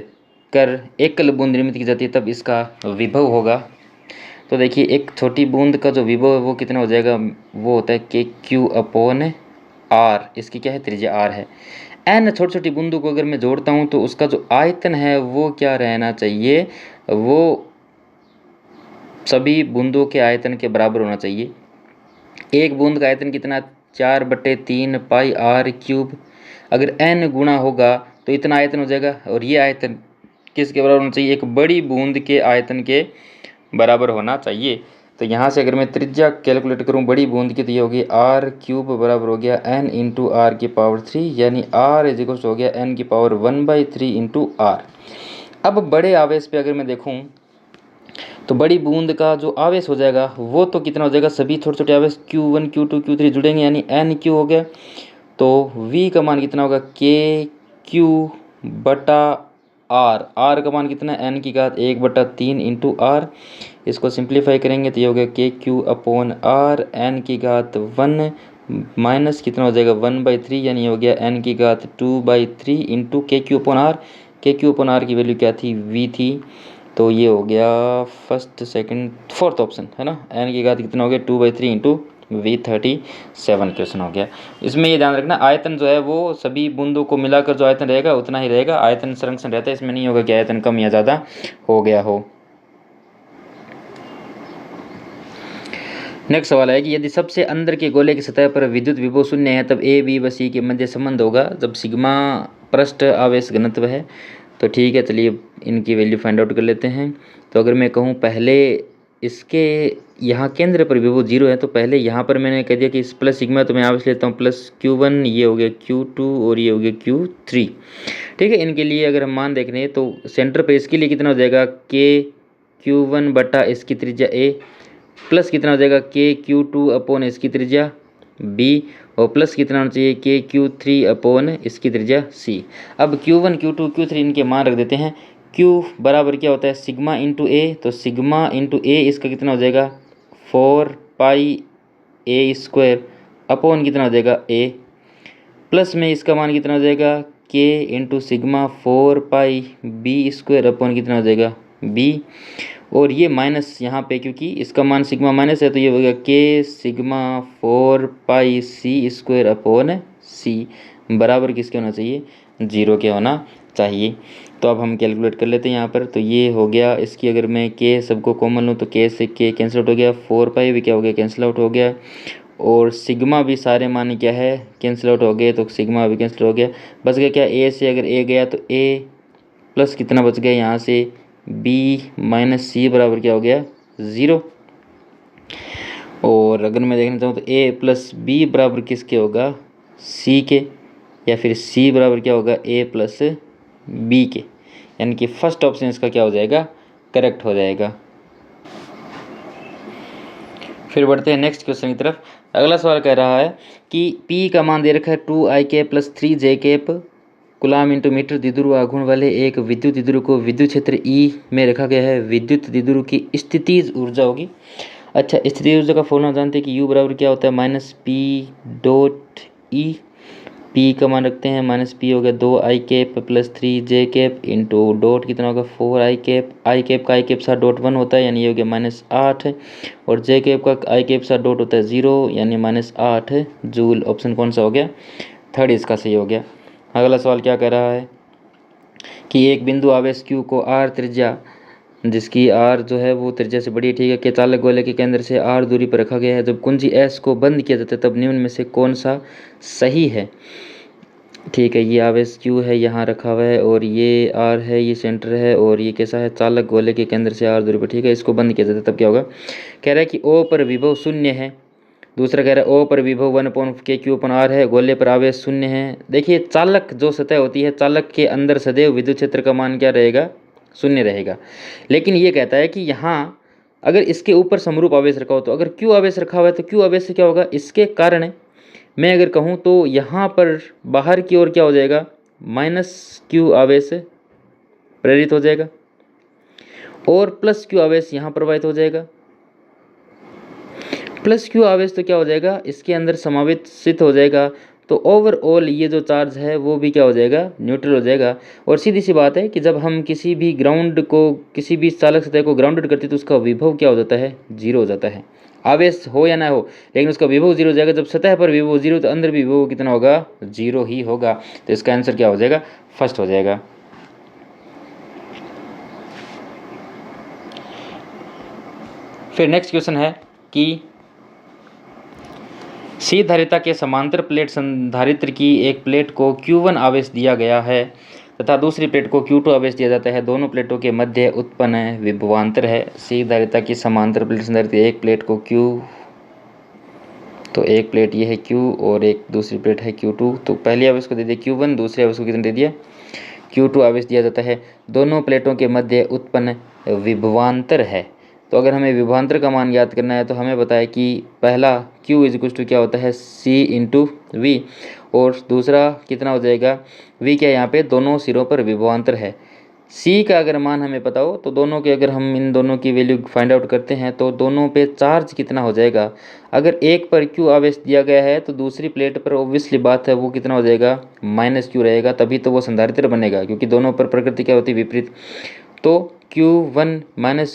कर एकल बूंद निर्मित की जाती है तब इसका विभव होगा। तो देखिए एक छोटी बूंद का जो विभव है वो कितना हो जाएगा, वो होता है KQ/R, इसकी क्या है, त्रिज्या R है। n छोटी छोटी बूंदों को अगर मैं जोड़ता हूँ तो उसका जो आयतन है वो क्या रहना चाहिए, वो सभी बूंदों के आयतन के बराबर होना चाहिए। एक बूंद का आयतन कितना, 4/3 पाई आर क्यूब। अगर n गुणा होगा तो इतना आयतन हो जाएगा, और ये आयतन किसके बराबर होना चाहिए? एक बड़ी बूंद के आयतन के बराबर होना चाहिए। तो यहाँ से अगर मैं त्रिज्या कैलकुलेट करूँ बड़ी बूंद की, तो ये होगी आर क्यूब बराबर हो गया n इंटू आर की पावर 3, यानी r इज इक्वल हो गया n की पावर 1/3 इंटू आर। अब बड़े आवेश पे अगर मैं देखूँ तो बड़ी बूंद का जो आवेश हो जाएगा वो तो कितना हो जाएगा? सभी छोटे छोटे आवेश Q1 Q2 Q3 जुड़ेंगे, यानी NQ हो गया। तो V का मान कितना होगा? KQ बटा R का मान कितना है? n की घात 1/3 इंटू आर। इसको सिंप्लीफाई करेंगे तो ये हो गया KQ अपॉन R n की घात 1 माइनस कितना हो जाएगा? 1/3, यानी ये हो गया n की घात 2/3 into KQ upon R। KQ upon R की वैल्यू क्या थी? V थी। तो ये हो गया फर्स्ट सेकंड फोर्थ ऑप्शन है ना। n की घात कितना हो गया? 2/3 इंटू V37 क्वेश्चन हो गया। इसमें ये ध्यान रखना आयतन जो है वो सभी बूंदों को मिलाकर जो आयतन रहेगा उतना ही रहेगा, आयतन संरक्षण रहता है, इसमें नहीं होगा कि आयतन कम या ज़्यादा हो गया हो। नेक्स्ट सवाल है कि यदि सबसे अंदर के गोले की सतह पर विद्युत विभव शून्य है तब ए बी व सी के मध्य संबंध होगा जब सिग्मा पृष्ठ आवेश घनत्व है। तो ठीक है, चलिए इनकी वैल्यू फाइंड आउट कर लेते हैं। तो अगर मैं कहूँ पहले इसके यहाँ केंद्र पर विभव 0 है, तो पहले यहाँ पर मैंने कह दिया कि इस प्लस सिग्मा, तो मैं आवेश लेता हूँ प्लस Q1, ये हो गया Q2 और ये हो गया Q3। ठीक है, इनके लिए अगर हम मान देख रहे हैं तो सेंटर पर इसके लिए कितना हो जाएगा? KQ1 बटा इसकी त्रिज्या A प्लस कितना हो जाएगा? KQ2 अपॉन इसकी त्रिज्या B, और प्लस कितना होना चाहिए? KQ3 अपॉन इसकी त्रिज्या C। अब Q1 Q2 Q3 इनके मान रख देते हैं। Q बराबर क्या होता है? सिग्मा इंटू A, तो सिग्मा इंटू A इसका कितना हो जाएगा? 4 पाई A स्क्वायर अपॉन कितना हो जाएगा? A, प्लस में इसका मान कितना हो जाएगा? K इंटू सिग्मा 4 पाई B स्क्वायर अपॉन कितना हो जाएगा? B, और ये माइनस यहाँ पे क्योंकि इसका मान सिग्मा माइनस है तो ये हो गया K सिग्मा 4 पाई C स्क्वायर अपॉन C बराबर किसके होना चाहिए? 0 के होना चाहिए। तो अब हम कैलकुलेट कर लेते हैं यहाँ पर। तो ये हो गया इसकी, अगर मैं K सबको कॉमन लूँ तो K से K कैंसिल आउट हो गया, 4 पाई भी क्या हो गया? कैंसिल आउट हो गया, और सिग्मा भी सारे मान क्या है? कैंसिल आउट हो गए, तो सिग्मा भी कैंसिल हो गया। बच गया क्या? A से अगर A गया तो A प्लस कितना बच गया यहाँ से? B माइनस C बराबर क्या हो गया? 0। और अगर मैं देखना चाहूँ तो A प्लस B बराबर किसके होगा? C के, या फिर C बराबर क्या होगा? A प्लस B के, यानी कि फर्स्ट ऑप्शन इसका क्या हो जाएगा? करेक्ट हो जाएगा। फिर बढ़ते हैं नेक्स्ट क्वेश्चन की तरफ। अगला सवाल कह रहा है कि P का मान दे रखा है 2i cap plus 3j cap coulomb into metre द्विध्रुव आघूर्ण वाले एक विद्युत द्विध्रुव को विद्युत क्षेत्र E में रखा गया है। विद्युत द्विध्रुव की स्थितिज ऊर्जा होगी। अच्छा, स्थितिज ऊर्जा का फॉर्मूला जानते हैं कि U बराबर क्या होता है? Minus P dot E. P का मान रखते हैं, माइनस P हो गया 2i cap plus 3j cap into dot कितना होगा? 4i cap. आई कैप का आई कैप साथ डॉट 1 होता है, यानी ये हो गया -8, और j कैप का आई कैप साथ डॉट होता है 0, यानी -8 जूल। ऑप्शन कौन सा हो गया? थर्ड इसका सही हो गया। अगला सवाल क्या कह रहा है कि एक बिंदु आवेश Q को R त्रिज्या, जिसकी R जो है वो त्रिज्या से बड़ी है, ठीक है, के चालक गोले के केंद्र से R दूरी पर रखा गया है। जब कुंजी S को बंद किया जाता है तब निम्न में से कौन सा सही है? ठीक है, ये आवेश Q है यहाँ रखा हुआ है, और ये R है, ये सेंटर है, और ये कैसा है? चालक गोले के केंद्र से R दूरी पर, ठीक है। इसको बंद किया जाता है तब क्या होगा? कह रहा है कि O पर विभव शून्य है। दूसरा कह रहा है O पर विभव 1/KQ/R है, गोले पर आवेश शून्य है। देखिए, चालक जो सतह होती है, चालक के अंदर सदैव विद्युत क्षेत्र का मान क्या रहेगा? शून्य रहेगा। लेकिन ये कहता है कि यहाँ अगर इसके ऊपर समरूप आवेश रखा हो, तो अगर Q आवेश रखा हुआ है तो Q आवेश से क्या होगा? इसके कारण मैं अगर कहूँ तो यहाँ पर बाहर की ओर क्या हो जाएगा? -Q आवेश प्रेरित हो जाएगा, और +Q आवेश यहाँ प्रवाहित हो जाएगा। +Q आवेश तो क्या हो जाएगा? इसके अंदर समावेशित हो जाएगा। तो ओवरऑल ये जो चार्ज है वो भी क्या हो जाएगा? न्यूट्रल हो जाएगा। और सीधी सी बात है कि जब हम किसी भी ग्राउंड को, किसी भी चालक सतह को ग्राउंडेड करते हैं तो उसका विभव क्या हो जाता है? 0 हो जाता है। आवेश हो या ना हो, लेकिन उसका विभव 0 हो जाएगा। जब सतह पर विभव 0 तो अंदर भी विभव कितना होगा? 0 ही होगा। तो इसका आंसर क्या हो जाएगा? फर्स्ट हो जाएगा। फिर नेक्स्ट क्वेश्चन है कि सी धारिता के समांतर प्लेट संधारित्र की एक प्लेट को Q1 आवेश दिया गया है तथा दूसरी प्लेट को Q2 आवेश दिया जाता है। दोनों प्लेटों के मध्य उत्पन्न विभवांतर है। सी धारिता की समांतर प्लेट संधारित्र एक प्लेट को Q, तो एक प्लेट ये है Q और एक दूसरी प्लेट है Q2। तो पहली आवेश को दे दिया Q1, दूसरी आवेश को कितना दे दिया Q2 आवेश दिया जाता है। दोनों प्लेटों के मध्य उत्पन्न विभवांतर है। तो अगर हमें विभवांतर का मान याद करना है तो हमें बताया कि पहला Q इज इक्वल टू क्या होता है C इंटू V, और दूसरा कितना हो जाएगा V, क्या यहाँ पे दोनों सिरों पर विभवांतर है। C का अगर मान हमें पता हो तो दोनों के अगर हम इन दोनों की वैल्यू फाइंड आउट करते हैं तो दोनों पे चार्ज कितना हो जाएगा। अगर एक पर Q आवेश दिया गया है तो दूसरी प्लेट पर ऑब्वियसली बात है वो कितना हो जाएगा -Q रहेगा, तभी तो वो संधारित्र बनेगा, क्योंकि दोनों पर प्रकृति क्या होती है विपरीत। तो Q1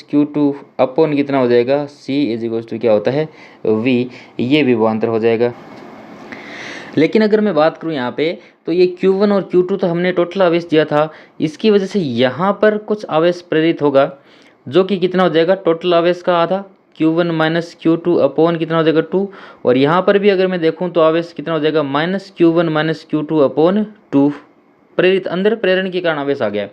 Q2 अपॉन कितना हो जाएगा C इज इक्वल टू क्या होता है V, ये विभवांतर हो जाएगा। लेकिन अगर मैं बात करूँ यहाँ पे तो ये Q1 और Q2 तो हमने टोटल आवेश दिया था, इसकी वजह से यहाँ पर कुछ आवेश प्रेरित होगा जो कि कितना हो जाएगा टोटल आवेश का आधा Q1 Q2 अपॉन कितना हो जाएगा 2, और यहाँ पर भी अगर मैं देखूँ तो आवेश कितना हो जाएगा -Q1 Q2 अपॉन 2, प्रेरित अंदर प्रेरण के कारण आवेश आ गया।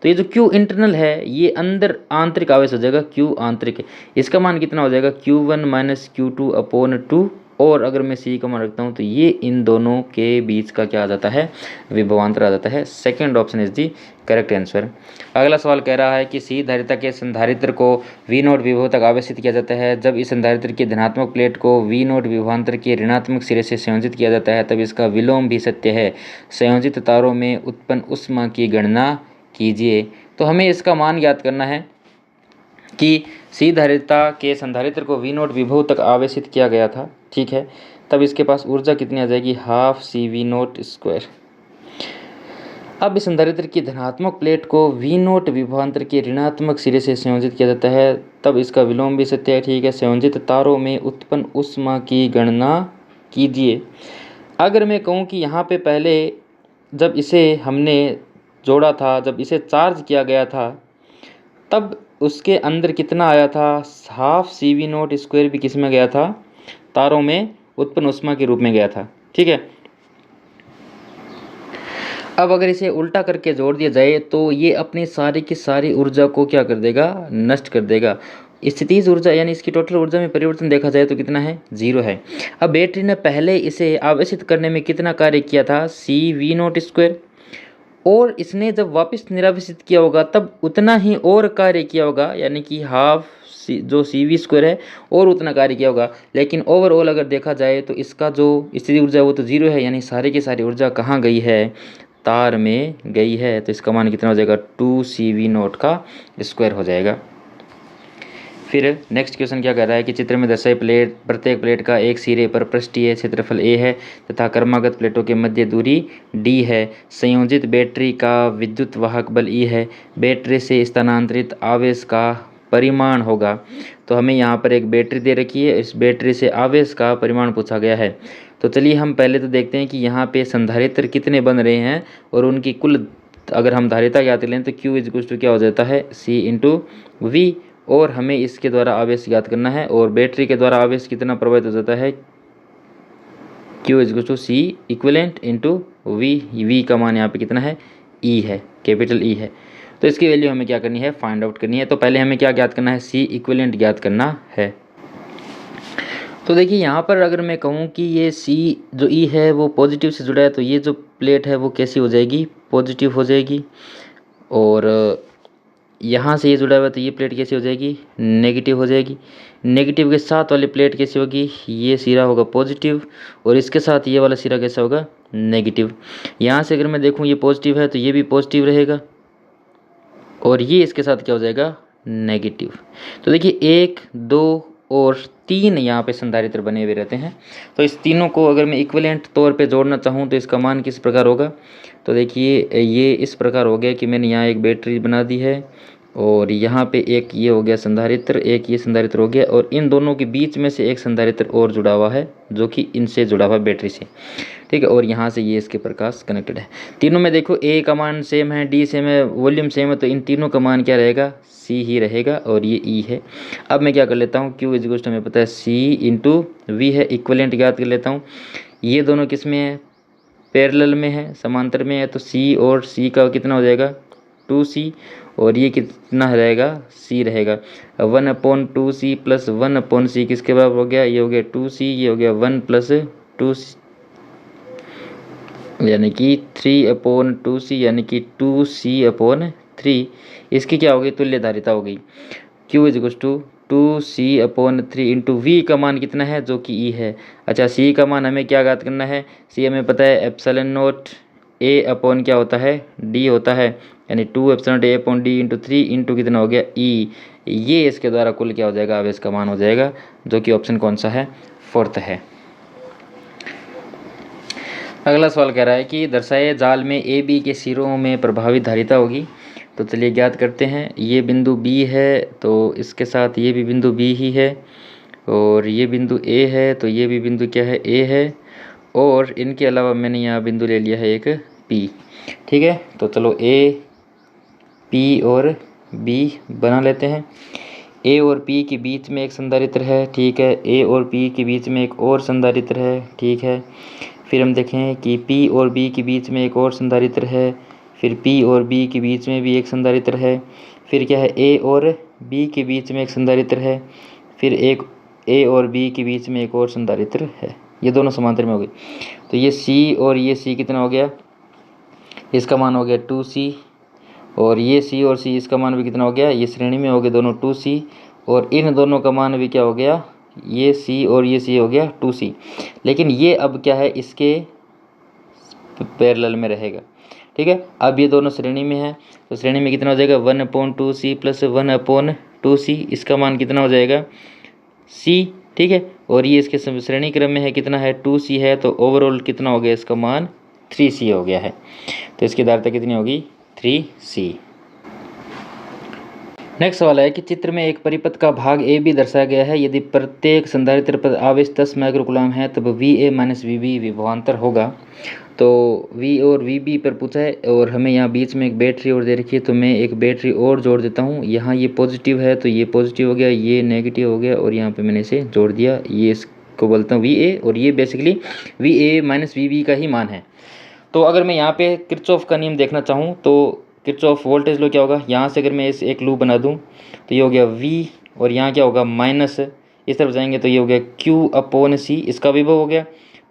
तो ये जो Q इंटरनल है ये अंदर आंतरिक आवेश हो जाएगा Q आंतरिक, इसका मान कितना हो जाएगा Q1 Q2 अपॉन 2, और अगर मैं C का मान रखता हूँ तो ये इन दोनों के बीच का क्या आ जाता है विभवांतर आ जाता है। Second option is the correct answer. अगला सवाल कह रहा है कि सी धारिता के संधारित्र को V0 विभव तक आवेशित किया जाता है। जब इस संधारित्र की धनात्मक प्लेट को V0 विभवांतर के ऋणात्मक सिरे से संयोजित किया जाता है तब इसका विलोम भी सत्य है। संयोजित तारों में उत्पन्न ऊष्मा की गणना कीजिए। तो हमें इसका मान ज्ञात करना है कि सी धारिता के संधारित्र को V0 विभव तक आवेशित किया गया था, ठीक है, तब इसके पास ऊर्जा कितनी आ जाएगी हाफ CV0 स्क्वायर। अब इस संधारित्र की धनात्मक प्लेट को V0 विभवांतर के ऋणात्मक सिरे से संयोजित किया जाता है तब इसका विलोम भी सत्य है, ठीक है। संयोजित तारों में उत्पन्न ऊष्मा की गणना कीजिए। अगर मैं कहूँ कि यहाँ पे पहले जब इसे हमने जोड़ा था, जब इसे चार्ज किया गया था तब उसके अंदर कितना आया था हाफ CV0 स्क्वायर भी किस में गया था तारों में उत्पन्न ऊष्मा के रूप में गया था, ठीक है। अब अगर इसे उल्टा करके जोड़ दिया जाए तो ये अपनी सारी की सारी ऊर्जा को क्या कर देगा नष्ट कर देगा। स्थितिज ऊर्जा यानी इसकी टोटल ऊर्जा में परिवर्तन देखा जाए तो कितना है 0 है। अब बैटरी ने पहले इसे आवेशित करने में कितना कार्य किया था CV0 स्क्वायर, और इसने जब वापस निरावेशित किया होगा तब उतना ही और कार्य किया होगा, यानी कि हाफ जो CV स्क्वायर है और उतना कार्य किया होगा। लेकिन ओवरऑल अगर देखा जाए तो इसका जो स्थिति ऊर्जा वो तो 0 है, यानी सारी की सारी ऊर्जा कहाँ गई है तार में गई है। तो इसका मान कितना हो जाएगा 2CV0 का स्क्वायर हो जाएगा। फिर नेक्स्ट क्वेश्चन क्या कर रहा है कि चित्र में दर्शाई प्लेट प्रत्येक प्लेट का एक सिरे पर पृष्ठीय क्षेत्रफल A है तथा क्रमागत प्लेटों के मध्य दूरी D है। संयोजित बैटरी का विद्युत वाहक बल E है। बैटरी से स्थानांतरित आवेश का परिमाण होगा। तो हमें यहाँ पर एक बैटरी दे रखी है, इस बैटरी से आवेश का परिमाण पूछा गया है। तो चलिए हम पहले तो देखते हैं कि यहाँ पे संधारित्र कितने बन रहे हैं और उनकी कुल अगर हम धारिता ज्ञात लें तो Q इज इक्वल टू क्या हो जाता है C इंटू V, और हमें इसके द्वारा आवेश ज्ञात करना है। और बैटरी के द्वारा आवेश कितना प्रभावित हो जाता है Q is equal to C equivalent into V। V का मान यहाँ पे कितना है E है, कैपिटल E है। तो इसकी वैल्यू हमें क्या करनी है फाइंड आउट करनी है। तो पहले हमें क्या ज्ञात करना है C इक्विवेलेंट ज्ञात करना है। तो देखिए यहाँ पर अगर मैं कहूँ कि ये C जो E है वो पॉजिटिव से जुड़ा है तो ये जो प्लेट है वो कैसी हो जाएगी पॉजिटिव हो जाएगी, और यहाँ से ये जुड़ा हुआ है तो ये प्लेट कैसी हो जाएगी नेगेटिव हो जाएगी। नेगेटिव के साथ वाली प्लेट कैसी होगी ये सिरा होगा पॉजिटिव, और इसके साथ ये वाला सिरा कैसा होगा नेगेटिव। यहाँ से अगर मैं देखूँ ये पॉजिटिव है तो ये भी पॉजिटिव रहेगा, और ये इसके साथ क्या हो जाएगा नेगेटिव। तो देखिए 1 2 और 3 यहाँ पे संधारित्र बने हुए रहते हैं। तो इस तीनों को अगर मैं इक्विवेलेंट तौर पे जोड़ना चाहूँ तो इसका मान किस प्रकार होगा। तो देखिए ये इस प्रकार हो गया कि मैंने यहाँ एक बैटरी बना दी है, और यहाँ पे एक ये हो गया संधारित्र, एक ये संधारित्र हो गया, और इन दोनों के बीच में से एक संधारित्र और जुड़ा हुआ है जो कि इनसे जुड़ा हुआ है बैटरी से, ठीक है। और यहाँ से ये इसके प्रकाश कनेक्टेड है। तीनों में देखो ए का मान सेम है, डी सेम है, वॉल्यूम सेम है, तो इन तीनों का मान क्या रहेगा, सी ही रहेगा, और ये ई है। अब मैं क्या कर लेता हूँ, क्यू इज हमें पता है सी इंटू वी है, इक्वलेंट याद कर लेता हूँ। ये दोनों किस में है, पैरेलल में है, समांतर में है, तो सी और सी का कितना हो जाएगा 2c, और ये कितना रहेगा c रहेगा 1/2c प्लस 1/c किसके बराबर हो गया, ये हो गया 2c, ये हो गया 1 प्लस 2c यानी कि 3/2c यानी कि 2c/3। इसकी क्या होगी, तुल्य धारिता हो गई। Q is equal to 2c/3 into V का मान कितना है, जो कि ई है। अच्छा, सी का मान हमें क्या ज्ञात करना है, सी हमें पता है एप्सिलॉन नॉट ए अपॉन क्या होता है, डी होता है, यानी 2 एप्सिलॉन ए अपॉन डी इंटू 3 इंटू कितना हो गया ई। ये इसके द्वारा कुल क्या हो जाएगा, आवेश का मान हो जाएगा, जो कि ऑप्शन कौन सा है, 4th है। अगला सवाल कह रहा है कि दर्शाए जाल में ए बी के सिरों में प्रभावित धारिता होगी। तो चलिए ज्ञात करते हैं। ये बिंदु बी है, तो इसके साथ ये भी बिंदु बी ही है, और ये बिंदु ए है, तो ये भी बिंदु क्या है, ए है, और इनके अलावा मैंने यहाँ बिंदु ले लिया है एक पी, ठीक है। तो चलो ए पी और बी बना लेते हैं। ए और पी के बीच में एक संधारित्र है, ठीक है। ए और पी के बीच में एक और संधारित्र है, ठीक है। फिर हम देखें कि P और B के बीच में एक और संधारित्र है, फिर P और B के बीच में भी एक संधारित्र है, फिर क्या है A और B के बीच में एक संधारित्र है, फिर एक A और B के बीच में एक और संधारित्र है। ये दोनों समांतर में हो गए। तो ये C और ये C कितना हो गया, इसका मान हो गया 2C, और ये C और C इसका मान भी कितना हो गया, ये श्रेणी में हो गए दोनों 2C, और इन दोनों का मान भी क्या हो गया, ये C और ये C हो गया 2C। लेकिन ये अब क्या है, इसके पैरेलल में रहेगा, ठीक है। अब ये दोनों श्रेणी में है, तो श्रेणी में कितना हो जाएगा 1/2c प्लस 1/2c, इसका मान कितना हो जाएगा C, ठीक है। और ये इसके श्रेणी क्रम में है, कितना है 2C है, तो ओवरऑल कितना हो गया, इसका मान 3C हो गया है। तो इसकी धारिता कितनी होगी, 3C। नेक्स्ट सवाल है कि चित्र में एक परिपथ का भाग ए बी दर्शाया गया है। यदि प्रत्येक संधारित्र पर आवेश 10 माइक्रोकूलम है, तब V A minus V B विभवांतर होगा। तो वी और वी बी पर पूछा है, और हमें यहाँ बीच में एक बैटरी और दे रखी है, तो मैं एक बैटरी और जोड़ देता हूँ। यहाँ ये पॉजिटिव है, तो ये पॉजिटिव हो गया, ये नेगेटिव हो गया, और यहाँ पे मैंने इसे जोड़ दिया। ये इसको बोलता हूँ वी ए, और ये basically V A minus V B का ही मान है। तो अगर मैं यहाँ पे किरचॉफ का नियम देखना चाहूँ, तो किरचॉफ वोल्टेज लॉ क्या होगा, यहाँ से अगर मैं इस एक लूप बना दूँ तो ये हो गया V, और यहाँ क्या होगा माइनस, इस तरफ जाएंगे तो ये हो गया Q/C, इसका विभव हो गया,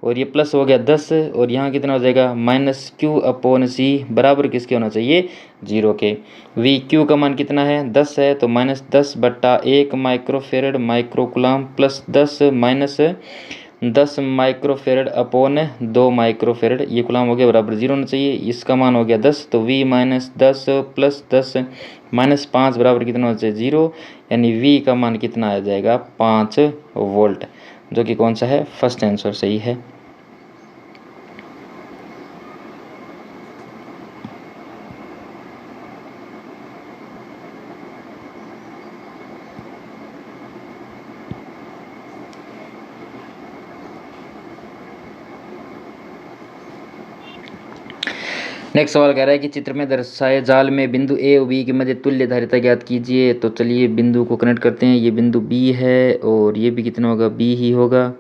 और ये प्लस हो गया 10, और यहाँ कितना हो जाएगा -Q/C बराबर किसके होना चाहिए, 0 के। VQ का मान कितना है 10 है, तो -10/1 microfarad microcoulomb plus 10 minus 10 microfarad upon 2 microfarad, ये कूलम हो गया बराबर 0 होना चाहिए। इसका मान हो गया 10, तो V माइनस 10 प्लस 10 माइनस 5 बराबर कितना होना चाहिए 0, यानी V का मान कितना आ जाएगा 5 वोल्ट, जो कि कौन सा है, फर्स्ट आंसर सही है। नेक्स्ट सवाल कह रहा है कि चित्र में दर्शाए जाल में बिंदु ए और बी के मध्य तुल्य धारिता ज्ञात कीजिए। तो चलिए बिंदु को कनेक्ट करते हैं। ये बिंदु बी है, और ये भी कितना होगा, बी ही होगा।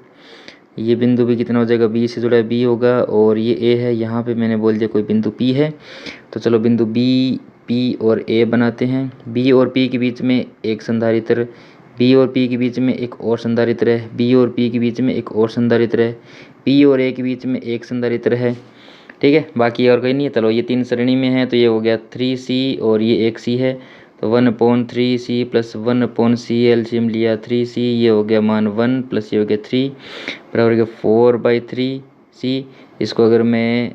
ये बिंदु भी कितना हो जाएगा, बी से जुड़ा बी होगा, और ये ए है। यहाँ पे मैंने बोल दिया कोई बिंदु पी है, तो चलो बिंदु बी, पी और ए बनाते हैं। बी और पी के बीच में एक संधारित्र, बी और पी के बीच में एक और संधारित्र है, बी और पी के बीच में एक और संधारित्र है, पी और ए के बीच में एक संधारित्र है, ठीक है। बाकी और कोई नहीं है। चलो ये 3 श्रेणी में है, तो ये हो गया 3C, और ये एक C है, तो 1/3C प्लस 1/C एलसीएम लिया 3C, ये हो गया मान 1 प्लस ये हो गया 3 बराबर हो गया 4/3C। इसको अगर मैं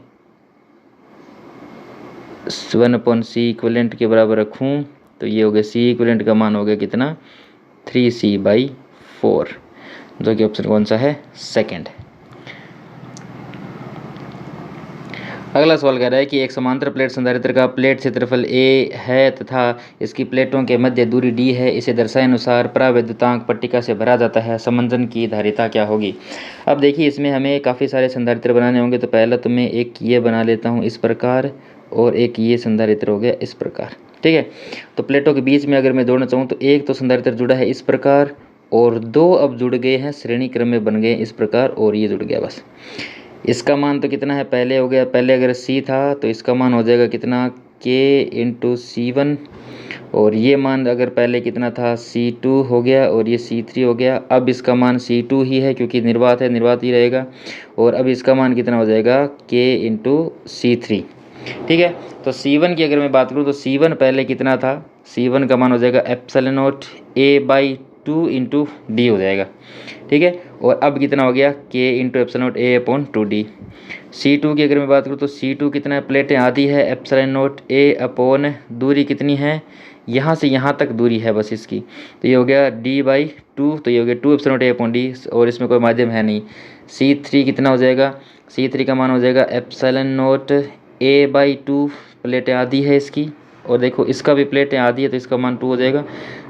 1/C इक्विवेलेंट के बराबर रखूँ, तो ये हो गया C इक्विवेलेंट का मान हो गया कितना 3C/4, जो कि ऑप्शन कौन सा है, सेकंड। अगला सवाल कह रहा है कि एक समांतर प्लेट संधारित्र का प्लेट क्षेत्रफल ए है तथा इसकी प्लेटों के मध्य दूरी डी है। इसे दर्शाए अनुसार प्रावैद्युतांक पट्टिका से भरा जाता है। समंजन की धारिता क्या होगी। अब देखिए इसमें हमें काफ़ी सारे संधारित्र बनाने होंगे। तो पहला तो मैं एक ये बना लेता हूँ इस प्रकार, और एक ये संधारित्र हो गया इस प्रकार। ठीक है, तो प्लेटों के बीच में अगर मैं जोड़ना चाहूँ तो एक तो संधारित्र जुड़ा है इस प्रकार, और दो अब जुड़ गए हैं, श्रेणी क्रम में बन गए इस प्रकार, और ये जुड़ गया बस। इसका मान तो कितना है, पहले हो गया, पहले अगर C था तो इसका मान हो जाएगा कितना, K इंटू C1, और ये मान अगर पहले कितना था C2 हो गया, और ये C3 हो गया। अब इसका मान C2 ही है क्योंकि निर्वात है, निर्वात ही रहेगा। और अब इसका मान कितना हो जाएगा, K इंटू C3। ठीक है, तो C1 की अगर मैं बात करूँ तो C1 पहले कितना था, C1 का मान हो जाएगा epsilon not A/2 into D हो जाएगा। ठीक है, और अब कितना हो गया, K into epsilon naught A/2D। C2 की अगर मैं बात करूँ तो C2 कितना है, प्लेटें आधी है, एप्सिलॉन नॉट A/ दूरी कितनी है, यहाँ से यहाँ तक दूरी है बस इसकी, तो ये हो गया D/2, तो ये हो गया 2 एप्सिलॉन नॉट A/D, और इसमें कोई माध्यम है नहीं। C3 कितना हो जाएगा, C3 का मान हो जाएगा एप्सिलॉन नॉट A/2, प्लेटें आधी है इसकी, और देखो इसका भी प्लेटें आधी है तो इसका मान 2 हो जाएगा,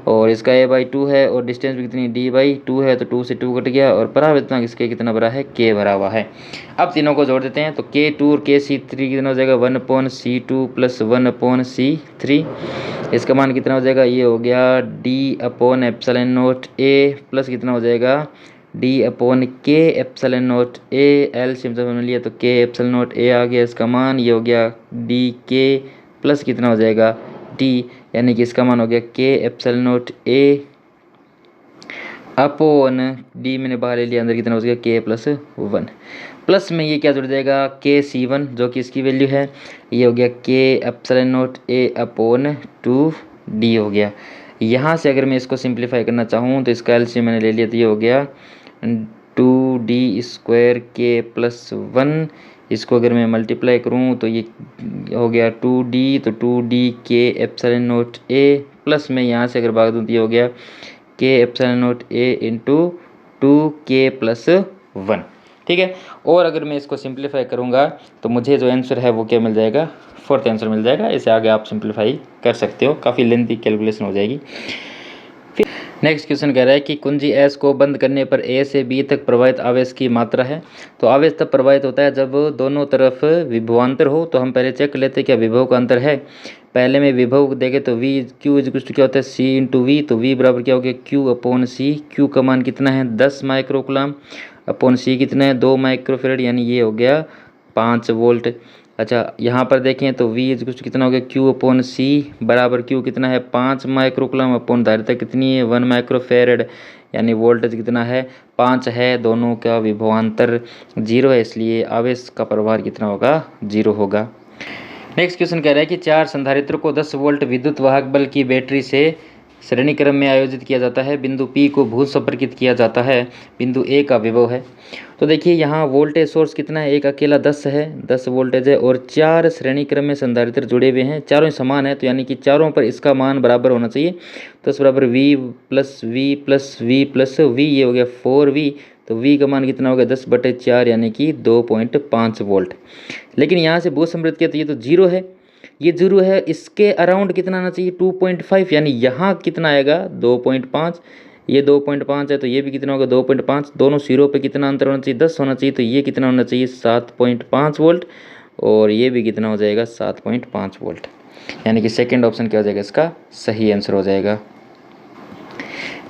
और इसका A/2 है, और डिस्टेंस भी कितनी D/2 है, तो 2 से 2 कट गया, और परावर्तनांक इसके कितना भरा है, K भरा हुआ है। अब तीनों को जोड़ देते हैं तो K2 और KC3 कितना हो जाएगा, 1/C2 प्लस 1/C3। इसका मान कितना हो जाएगा, ये हो गया D/एप्सिलॉन नॉट A प्लस कितना हो जाएगा, D/K epsilon not A। LCM जब हमने लिया तो K एप्सिलॉन नॉट A आ गया, इसका मान ये हो गया DK प्लस कितना हो जाएगा D, यानी कि इसका मान हो गया K epsilon not A upon D मैंने बाहर ले लिया, अंदर कितना हो जाएगा K प्लस 1, प्लस में ये क्या जुड़ जाएगा KC1 जो कि इसकी वैल्यू है, ये हो गया K epsilon not A upon 2D हो गया। यहाँ से अगर मैं इसको सिंप्लीफाई करना चाहूँ तो इसका एलसीएम मैंने ले लिया, तो ये हो गया 2D² K प्लस 1। इसको अगर मैं मल्टीप्लाई करूँ तो ये हो गया 2D, तो 2D K epsilon not A plus में यहाँ से अगर भाग दूँ तो ये हो गया K epsilon not A into 2K plus 1। ठीक है, और अगर मैं इसको सिंप्लीफाई करूँगा तो मुझे जो आंसर है वो क्या मिल जाएगा, फोर्थ आंसर मिल जाएगा। इसे आगे आप सिंप्लीफाई कर सकते हो, काफ़ी लेंथी कैलकुलेशन हो जाएगी। फिर नेक्स्ट क्वेश्चन कह रहा है कि कुंजी S को बंद करने पर A से B तक प्रवाहित आवेश की मात्रा है। तो आवेश तब प्रवाहित होता है जब दोनों तरफ विभवांतर हो। तो हम पहले चेक कर लेते हैं क्या विभव का अंतर है। पहले में विभव देखें तो V Q इक्वल टू क्या होता है, C इंटू V। तो V बराबर क्या हो गया, Q अपॉन C। Q का मान कितना है 10 माइक्रोकुलाम, अपॉन C कितना है 2 माइक्रोफेरेड, यानी ये हो गया 5 वोल्ट। अच्छा, यहाँ पर देखें तो V इक्वल टू कितना हो गया, Q अपॉन C बराबर Q कितना है 5 माइक्रोकुलम, अपॉन धारिता कितनी है 1 माइक्रोफेरेड, यानी वोल्टेज कितना है 5 है। दोनों का विभवांतर 0 है, इसलिए आवेश का प्रभार कितना होगा, 0 होगा। नेक्स्ट क्वेश्चन कह रहा है कि 4 संधारित्र को 10 वोल्ट विद्युत वाहक बल की बैटरी से श्रेणी क्रम में आयोजित किया जाता है। बिंदु P को भू संपर्कित किया जाता है। बिंदु A का विभव है। तो देखिए यहाँ वोल्टेज सोर्स कितना है, एक अकेला 10 है, 10 वोल्टेज है, और 4 श्रेणी क्रम में संधारित्र जुड़े हुए हैं, चारों समान है, तो यानी कि चारों पर इसका मान बराबर होना चाहिए। 10 बराबर V plus V plus V plus V, ये हो गया 4V। तो V का मान कितना हो गया 10/4, यानी कि 2.5 वोल्ट। लेकिन यहाँ से भू संपर्कित किया तो ये तो 0 है, ये 0 है, इसके अराउंड कितना आना चाहिए 2.5, यानी यहाँ कितना आएगा 2.5, ये 2.5 है तो ये भी कितना होगा 2.5। दोनों सिरों पे कितना अंतर होना चाहिए 10 होना चाहिए, तो ये कितना होना चाहिए 7.5 वोल्ट, और ये भी कितना हो जाएगा 7.5 वोल्ट, यानी कि सेकेंड ऑप्शन क्या हो जाएगा, इसका सही आंसर हो जाएगा।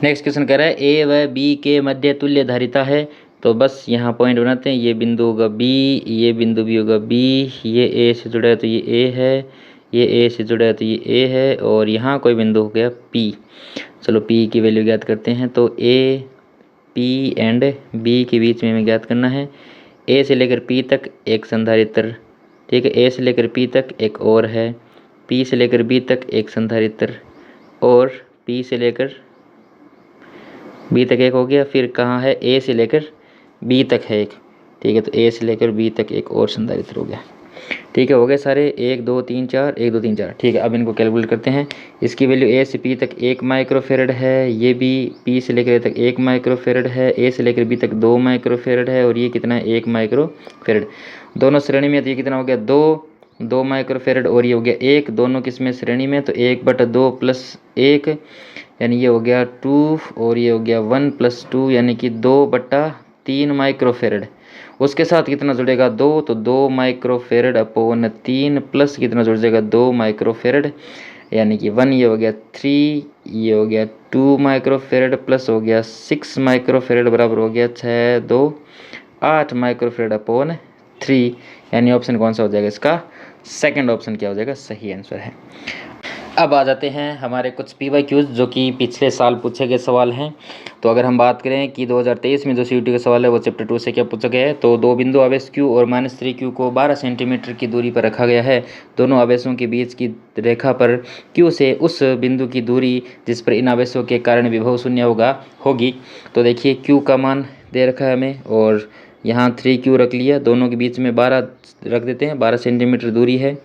नेक्स्ट क्वेश्चन कह रहा है A व B के मध्य तुल्य धारिता है। तो बस यहाँ पॉइंट बनाते हैं, ये बिंदु होगा B, ये बिंदु भी होगा B, ये A से जुड़ा है तो ये A है, ये A से जुड़ा है तो ये A है, और यहाँ कोई बिंदु हो गया P। चलो P की वैल्यू ज्ञात करते हैं। तो A, P एंड B के बीच में हमें ज्ञात करना है। A से लेकर P तक एक संधारित्र, ठीक है, A से लेकर P तक एक और है, P से लेकर B तक एक संधारित्र, और P से लेकर B तक एक हो गया। फिर कहाँ है, A से लेकर B तक है एक, ठीक है, तो A से लेकर B तक एक और संधारित्र हो गया। ठीक है, हो गए सारे 1 2 3 4, 1 2 3 4। ठीक है, अब इनको कैलकुलेट करते हैं। इसकी वैल्यू A से P तक 1 माइक्रोफेरेड है, ये भी P से लेकर A तक 1 माइक्रोफेरेड है, A से लेकर B तक 2 माइक्रोफेरेड है, और ये कितना है 1 माइक्रोफेरेड। दोनों श्रेणी में, तो ये कितना हो गया 2 माइक्रोफेरेड, और ये हो गया 1, दोनों किसमें श्रेणी में, तो 1/2 + 1 यानी ये हो गया 2, और ये हो गया 1 + 2 यानी कि 2/3 माइक्रोफेरेड। उसके साथ कितना जुड़ेगा 2, तो 2 माइक्रोफेरेड अपॉन 3 प्लस कितना जुड़ जाएगा 2 माइक्रोफेरेड यानी कि 1, ये हो गया 3, ये हो गया 2 माइक्रोफेरेड प्लस हो गया 6 माइक्रोफेरेड बराबर हो गया 6 2 8 माइक्रोफेरेड अपॉन 3, यानी ऑप्शन कौन सा हो जाएगा इसका, सेकंड ऑप्शन क्या हो जाएगा, सही आंसर है। अब आ जाते हैं हमारे कुछ PYQs जो कि पिछले साल पूछे गए सवाल हैं। तो अगर हम बात करें कि 2023 में जो CUET का सवाल है वो चैप्टर 2 से क्या पूछा गया है, तो 2 बिंदु आवेश Q और -3Q को 12 सेंटीमीटर की दूरी पर रखा गया है। दोनों आवेशों के बीच की रेखा पर Q से उस बिंदु की दूरी जिस पर इन आवेशों के कारण विभव शून्य होगी। तो देखिए Q का मान दे रखा है हमें, और यहाँ 3Q रख लिया, दोनों के बीच में 12 रख देते हैं, 12 सेंटीमीटर दूरी है।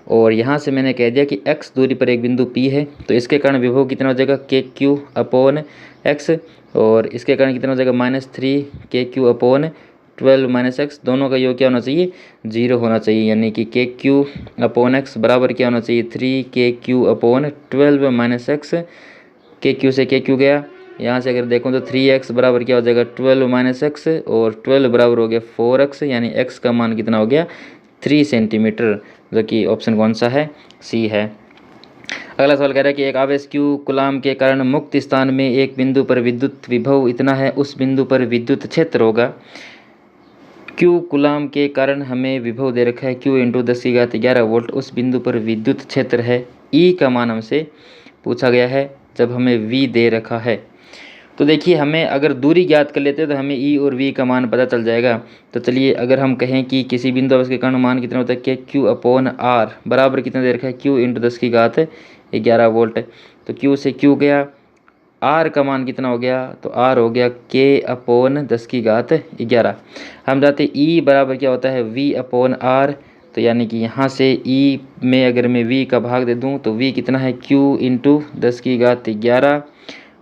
और यहाँ से मैंने कह दिया कि x दूरी पर एक बिंदु P है, तो इसके कारण विभव कितना हो जाएगा KQ अपॉन x, और इसके कारण कितना हो जाएगा -3KQ अपॉन 12 - x, दोनों का योग क्या होना चाहिए 0 होना चाहिए, यानी कि KQ अपॉन x बराबर क्या होना चाहिए 3KQ अपॉन 12 - x। KQ से KQ गया, यहाँ से अगर देखूँ तो 3x बराबर क्या हो जाएगा 12 - x, और 12 बराबर हो गया 4x, यानी x का मान कितना हो गया 3 सेंटीमीटर, जो कि ऑप्शन कौन सा है, सी है। अगला सवाल कह रहा है कि एक आवेश Q कूलाम के कारण मुक्त स्थान में एक बिंदु पर विद्युत विभव इतना है, उस बिंदु पर विद्युत क्षेत्र होगा। Q कूलाम के कारण हमें विभव दे रखा है Q × 10⁻11 वोल्ट, उस बिंदु पर विद्युत क्षेत्र है E का मान हमसे पूछा गया है जब हमें V दे रखा है। तो देखिए हमें अगर दूरी ज्ञात कर लेते हैं तो हमें E और V का मान पता चल जाएगा। तो चलिए अगर हम कहें कि किसी बिंदु आवेश के कारण मान कितना होता है KQ अपॉन R बराबर कितना दे रखा है Q × 10⁻11 वोल्ट, तो Q से Q गया, R का मान कितना हो गया, तो R हो गया K अपॉन 10⁻11। हम जाते E बराबर क्या होता है V अपॉन R, तो यानी कि यहाँ से E में अगर मैं V का भाग दे दूँ तो V कितना है Q × 10⁻11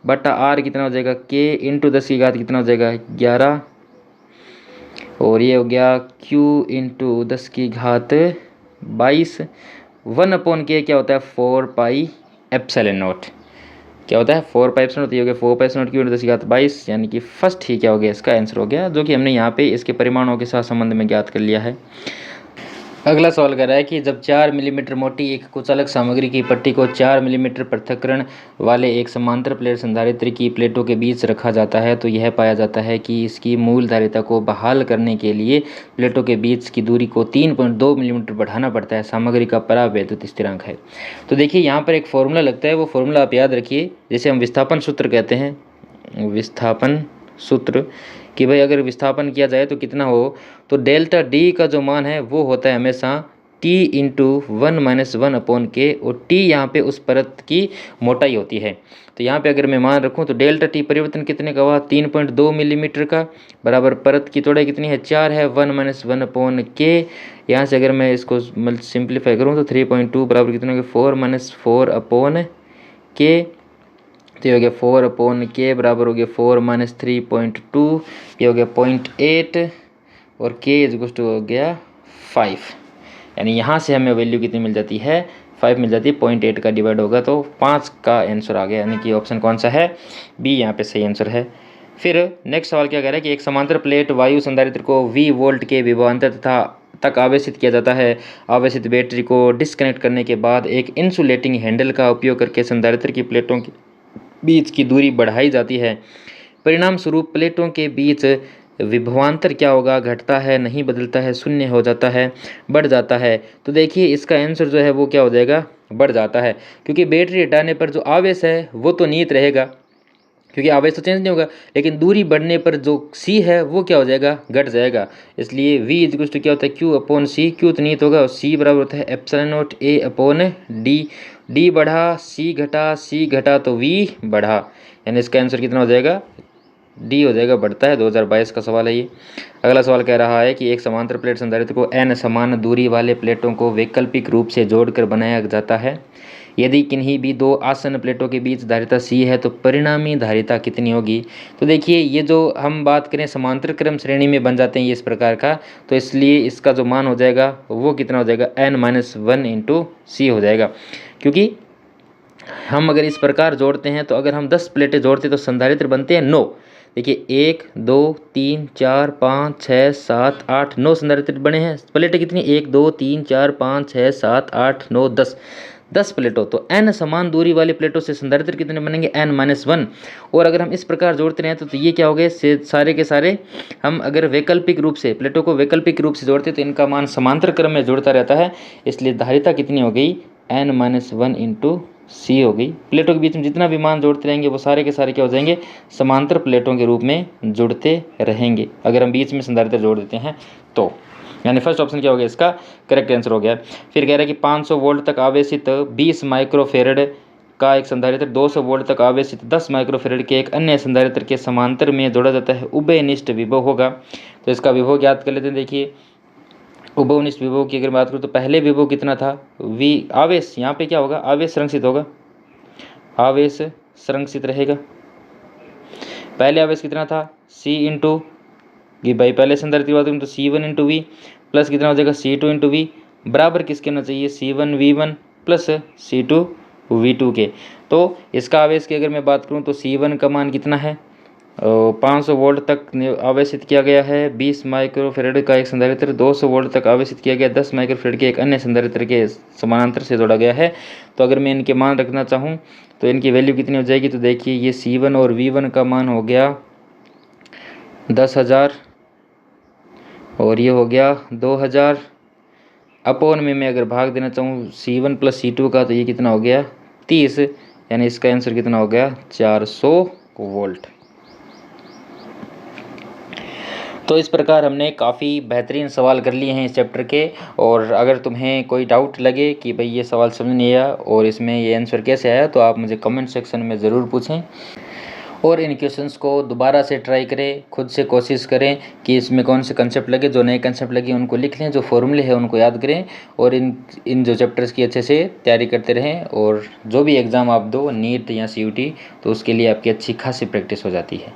बटा R कितना हो जाएगा K × 10⁻11 कितना हो जाएगा 11, और ये हो गया Q × 10⁻22। 1 अपॉन K क्या होता है 4πε0, क्या होता है 4πε0, ये हो गया 4πε0 Q × 10⁻22, यानी कि फर्स्ट ही क्या हो गया इसका आंसर हो गया, जो कि हमने यहाँ पे इसके परिमाणों के साथ संबंध में ज्ञात कर लिया है। अगला सवाल कर रहा है कि जब 4 मिलीमीटर मोटी एक कुचालक सामग्री की पट्टी को 4 मिलीमीटर पृथक्करण वाले एक समांतर प्लेट संधारित्र की प्लेटों के बीच रखा जाता है, तो यह पाया जाता है कि इसकी मूल धारिता को बहाल करने के लिए प्लेटों के बीच की दूरी को 3.2 मिलीमीटर बढ़ाना पड़ता है। सामग्री का परावैद्युत स्थिरांक है। तो देखिए यहाँ पर एक फॉर्मूला लगता है, वो फॉर्मूला आप याद रखिए, जिसे हम विस्थापन सूत्र कहते हैं। विस्थापन सूत्र कि भाई अगर विस्थापन किया जाए तो कितना हो, तो डेल्टा D का जो मान है वो होता है हमेशा T × 1 - 1 अपॉन K, और T यहाँ पे उस परत की मोटाई होती है। तो यहाँ पे अगर मैं मान रखूँ तो डेल्टा T परिवर्तन कितने का हुआ 3.2 मिलीमीटर का, बराबर परत की चौड़ाई कितनी है 4 है 1 - 1 अपॉन K। यहाँ से अगर मैं इसको सिंप्लीफाई करूँ तो 3.2 बराबर कितने हो गया 4 - 4 अपॉन K, तो ये हो गया 4 अपॉन K बराबर हो गया 4 - 3.2, ये हो गया 0.8, और K = हो गया 5, यानी यहाँ से हमें वैल्यू कितनी मिल जाती है 5 मिल जाती है, 0.8 का डिवाइड होगा तो 5 का आंसर आ गया, यानी कि ऑप्शन कौन सा है बी यहाँ पे सही आंसर है। फिर नेक्स्ट सवाल क्या कह रहा है कि एक समांतर प्लेट वायु संधारित्र को V वोल्ट के विभवांतर तक आवेशित किया जाता है। आवेशित बैटरी को डिस्कनेक्ट करने के बाद एक इंसुलेटिंग हैंडल का उपयोग करके संधारित्र की प्लेटों के बीच की दूरी बढ़ाई जाती है। परिणाम स्वरूप प्लेटों के बीच विभवांतर क्या होगा, घटता है, नहीं बदलता है, शून्य हो जाता है, बढ़ जाता है। तो देखिए इसका आंसर जो है वो क्या हो जाएगा बढ़ जाता है, क्योंकि बैटरी हटाने पर जो आवेश है वो तो नियत रहेगा, क्योंकि आवेश तो चेंज नहीं होगा, लेकिन दूरी बढ़ने पर जो C है वो क्या हो जाएगा घट जाएगा। इसलिए V = क्या होता है Q अपॉन C, Q तो नियत होगा और C बराबर होता है ε0 A अपॉन D। D बढ़ा C घटा, C घटा तो V बढ़ा, यानी इसका आंसर कितना हो जाएगा D हो जाएगा बढ़ता है। 2022 का सवाल है ये। अगला सवाल कह रहा है कि एक समांतर प्लेट संधारित्र को n समान दूरी वाले प्लेटों को वैकल्पिक रूप से जोड़कर बनाया जाता है। यदि किन्हीं भी दो आसन्न प्लेटों के बीच धारिता C है तो परिणामी धारिता कितनी होगी। तो देखिए ये जो हम बात करें समांतर क्रम श्रेणी में बन जाते हैं ये इस प्रकार का, तो इसलिए इसका जो मान हो जाएगा वो कितना हो जाएगा n-1 इंटू C हो जाएगा। क्योंकि हम अगर इस प्रकार जोड़ते हैं तो अगर हम 10 प्लेटें जोड़ते हैं तो संधारित्र बनते हैं 9। देखिए 1 2 3 4 5 6 7 8 9 संधारित्र बने हैं। प्लेटें कितनी 1 2 3 4 5 6 7 8 9 10 प्लेटों, तो n समान दूरी वाली प्लेटों से संधारित्र कितने बनेंगे n-1। और अगर हम इस प्रकार जोड़ते रहें तो ये क्या हो गए सारे के सारे हम अगर वैकल्पिक रूप से प्लेटों को वैकल्पिक रूप से जोड़ते तो इनका मान समांतर क्रम में जुड़ता रहता है, इसलिए धारिता कितनी हो गई n-1 इंटू C हो गई। प्लेटों के बीच में जितना भी मान जोड़ते रहेंगे वो सारे के सारे क्या हो जाएंगे समांतर प्लेटों के रूप में जुड़ते रहेंगे अगर हम बीच में संधारित्र जोड़ देते हैं तो। यानी फर्स्ट ऑप्शन क्या हो गया इसका करेक्ट आंसर हो गया। फिर कह रहा है कि 500 वोल्ट तक आवेशित 20 माइक्रोफेरेड का एक संधारित्र 200 वोल्ट तक आवेशित 10 माइक्रोफेरेड के एक अन्य संधारित्र के समांतर में जोड़ा जाता है, उभयनिष्ठ विभव होगा। तो इसका विभव ज्ञात कर लेते हैं। देखिए उभयनिष्ठ विभव की अगर बात करूँ तो पहले विभव कितना था V आवेश, यहाँ पे क्या होगा आवेश संरक्षित होगा, आवेश संरक्षित रहेगा। पहले आवेश कितना था C इंटू ये भाई पहले संधारित्र की बात करूँ तो C1 इंटू V प्लस कितना हो जाएगा C2 इंटू V बराबर किसके होना चाहिए C1V1 प्लस C2 V2 के। तो इसका आवेश की अगर मैं बात करूँ तो C1 का मान कितना है 500 वोल्ट तक आवेशित किया गया है 20 माइक्रोफेरेड का एक संधारित्र, 200 वोल्ट तक आवेशित किया गया 10 माइक्रोफेरेड के एक अन्य संधारित्र के समानांतर से जोड़ा गया है। तो अगर मैं इनके मान रखना चाहूँ तो इनकी वैल्यू कितनी हो जाएगी, तो देखिए ये C1 और V1 का मान हो गया 10,000 और ये हो गया 2000 अपॉन में मैं अगर भाग देना चाहूँ C1 प्लस C2 का तो ये कितना हो गया 30, यानी इसका आंसर कितना हो गया 400 वोल्ट। तो इस प्रकार हमने काफ़ी बेहतरीन सवाल कर लिए हैं इस चैप्टर के। और अगर तुम्हें कोई डाउट लगे कि भाई ये सवाल समझ नहीं आया और इसमें ये आंसर कैसे आया तो आप मुझे कमेंट सेक्शन में ज़रूर पूछें और इन क्वेश्चंस को दोबारा से ट्राई करें, खुद से कोशिश करें कि इसमें कौन से कंसेप्ट लगे, जो नए कंसेप्ट लगे उनको लिख लें, जो फॉर्मूले हैं उनको याद करें और इन जो चैप्टर्स की अच्छे से तैयारी करते रहें। और जो भी एग्ज़ाम आप दो नीट या CUT तो उसके लिए आपकी अच्छी खासी प्रैक्टिस हो जाती है।